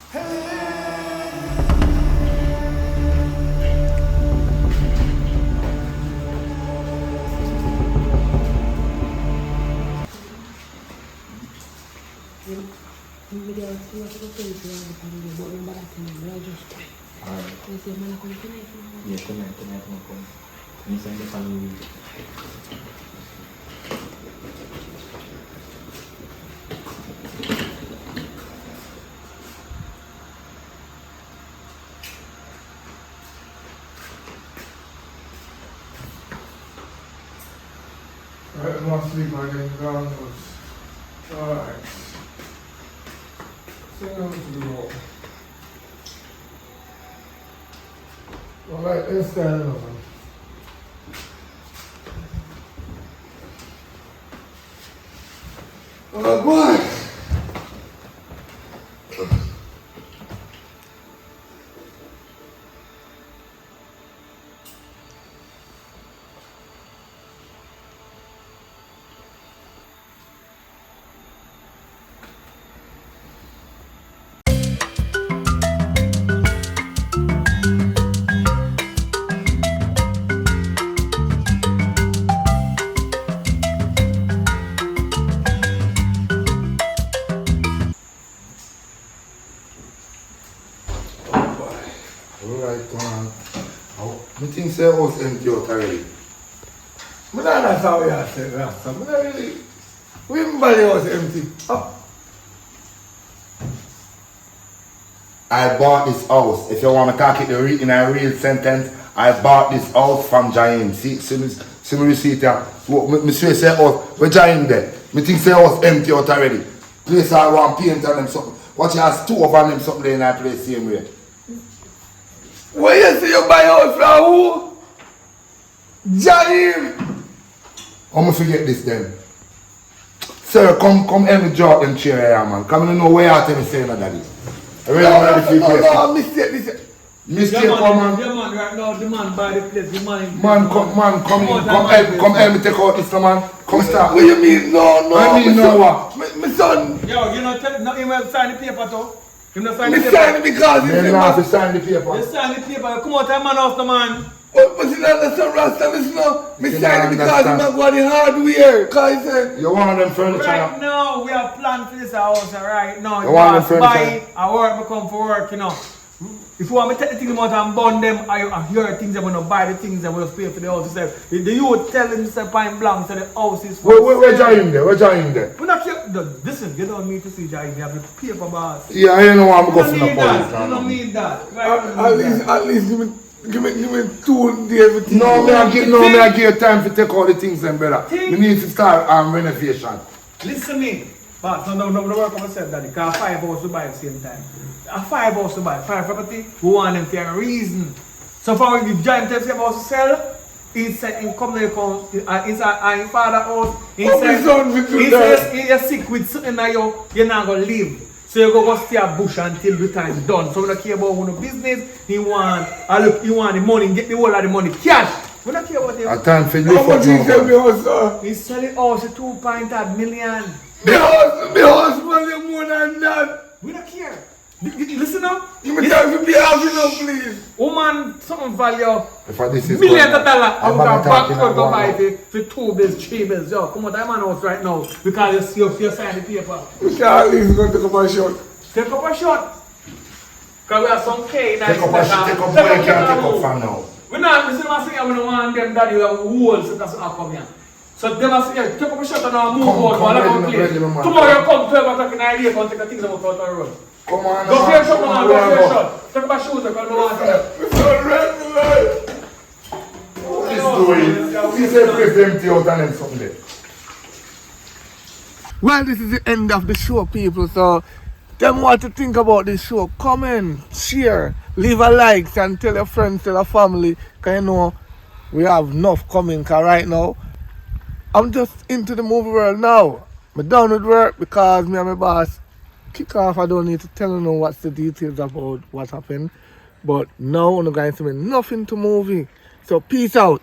Speaker 3: I must sleep again, groundwards. Alright. Sing on to the road. Alright, let's stand up. Oh boy! Alright, man. I think the house empty out already. I don't understand what you said, Rasta. I don't really... Remember the house empty. Oh.
Speaker 8: I bought this house. If you want to talk it in a real sentence, I bought this house from Giant. See me receipt here. Me say house, where Giant there? Me think say house empty out already. Place I want paint on them something. Watch you have stove on them something there in that place same way.
Speaker 3: Where you say you buy house from who? Jaim!
Speaker 8: How me forget this then? Sir, come help me draw them chair here, man. Come and know where you tell me saying that daddy. I really want to feel
Speaker 3: No, mistake this.
Speaker 8: Mistake, man.
Speaker 7: Yeah, man, right now, the man buy the place, the man.
Speaker 8: Man, come help me take out this, man. Come start.
Speaker 3: What you mean? No,
Speaker 8: I mean, no, what?
Speaker 3: My son.
Speaker 7: Yo, you know, he will sign the paper too. Him not sign the
Speaker 3: Me
Speaker 7: paper.
Speaker 3: sign because he's
Speaker 8: Then you have to sign the paper.
Speaker 7: You sign the paper, come out of man house, the man.
Speaker 3: But you don't understand, Rasta, listen now. Me
Speaker 8: You
Speaker 3: sign
Speaker 8: don't
Speaker 3: because he's
Speaker 8: understand.
Speaker 3: not going the hardware. Because he said,
Speaker 8: You want them furniture?
Speaker 7: Right now, we are planning for this house, right now.
Speaker 8: You want
Speaker 7: must
Speaker 8: the
Speaker 7: buy
Speaker 8: furniture?
Speaker 7: it, I work, become for work, you know. If you want me to take the things out and burn them, I hear things, I'm going to buy the things, I'm going to pay for the house. The youth tell him, say, point blank, so the house is for
Speaker 8: Where Jaim there? Where Jaim there?
Speaker 7: we're not here. Listen, you don't need to see Jaime. You have the paper boss.
Speaker 8: Yeah, I know I'm
Speaker 7: You
Speaker 8: going
Speaker 7: don't
Speaker 8: to the
Speaker 7: need that.
Speaker 8: police
Speaker 7: You don't
Speaker 8: now.
Speaker 7: need that. Right?
Speaker 3: at least give me 2 days everything.
Speaker 8: No, me I give you time to take all the things and better.
Speaker 7: Thing.
Speaker 8: We need to start renovation.
Speaker 7: Listen me. But no work on myself, daddy. Because 5 hours to buy at the same time. 5 hours to buy. 5 property, we want them for a reason. So far, if Jaime tells you about to sell, he said, he come to the house, inside his father's house. He said, you're sick with something that you're not going to live. So you go stay at bush until the time is done. So we don't care about no business. He want the money, get the whole of the money, cash. We don't care about him.
Speaker 8: A time for you.
Speaker 3: How much he sell me house, sir?
Speaker 7: He's selling house at 2.8 million.
Speaker 3: Me house value more than that.
Speaker 7: We don't care. Listen up.
Speaker 3: Give me time to be house, you know, please.
Speaker 7: Woman, something value
Speaker 8: If this is
Speaker 7: millions of dollars. I
Speaker 8: I'm
Speaker 7: would have
Speaker 8: talking
Speaker 7: back to buy
Speaker 8: about
Speaker 7: it for 2 bills, 3 bills. Yo, come on, that man house right now because you're signing the paper.
Speaker 3: Mr. Ali is going to take up a shot.
Speaker 7: Take up a shot. Because we have some K.
Speaker 8: Take up what you can't take up from now.
Speaker 7: We're not, listen, I'm saying, we don't want them daddy who have walls, so that's how come here. So them are saying, take up a shot and now move on, while I come play. Tomorrow you come 12 o'clock in the idea, come take a things about the road.
Speaker 8: Come on,
Speaker 7: Go for your shot, man, go for your shot. Take up a shoot, because we want to.
Speaker 3: Mr. Red,
Speaker 8: What is doing? He said place empty out and then something there.
Speaker 3: Well, this is the end of the show, people. So, them what to think about this show. Comment, share, leave a like, and tell your friends, tell your family. Because you know, we have enough coming. Because right now, I'm just into the movie world now. I'm done with work because me and my boss kick off. I don't need to tell you what's the details about what happened. But now I'm going to see me nothing to movie. So, peace out.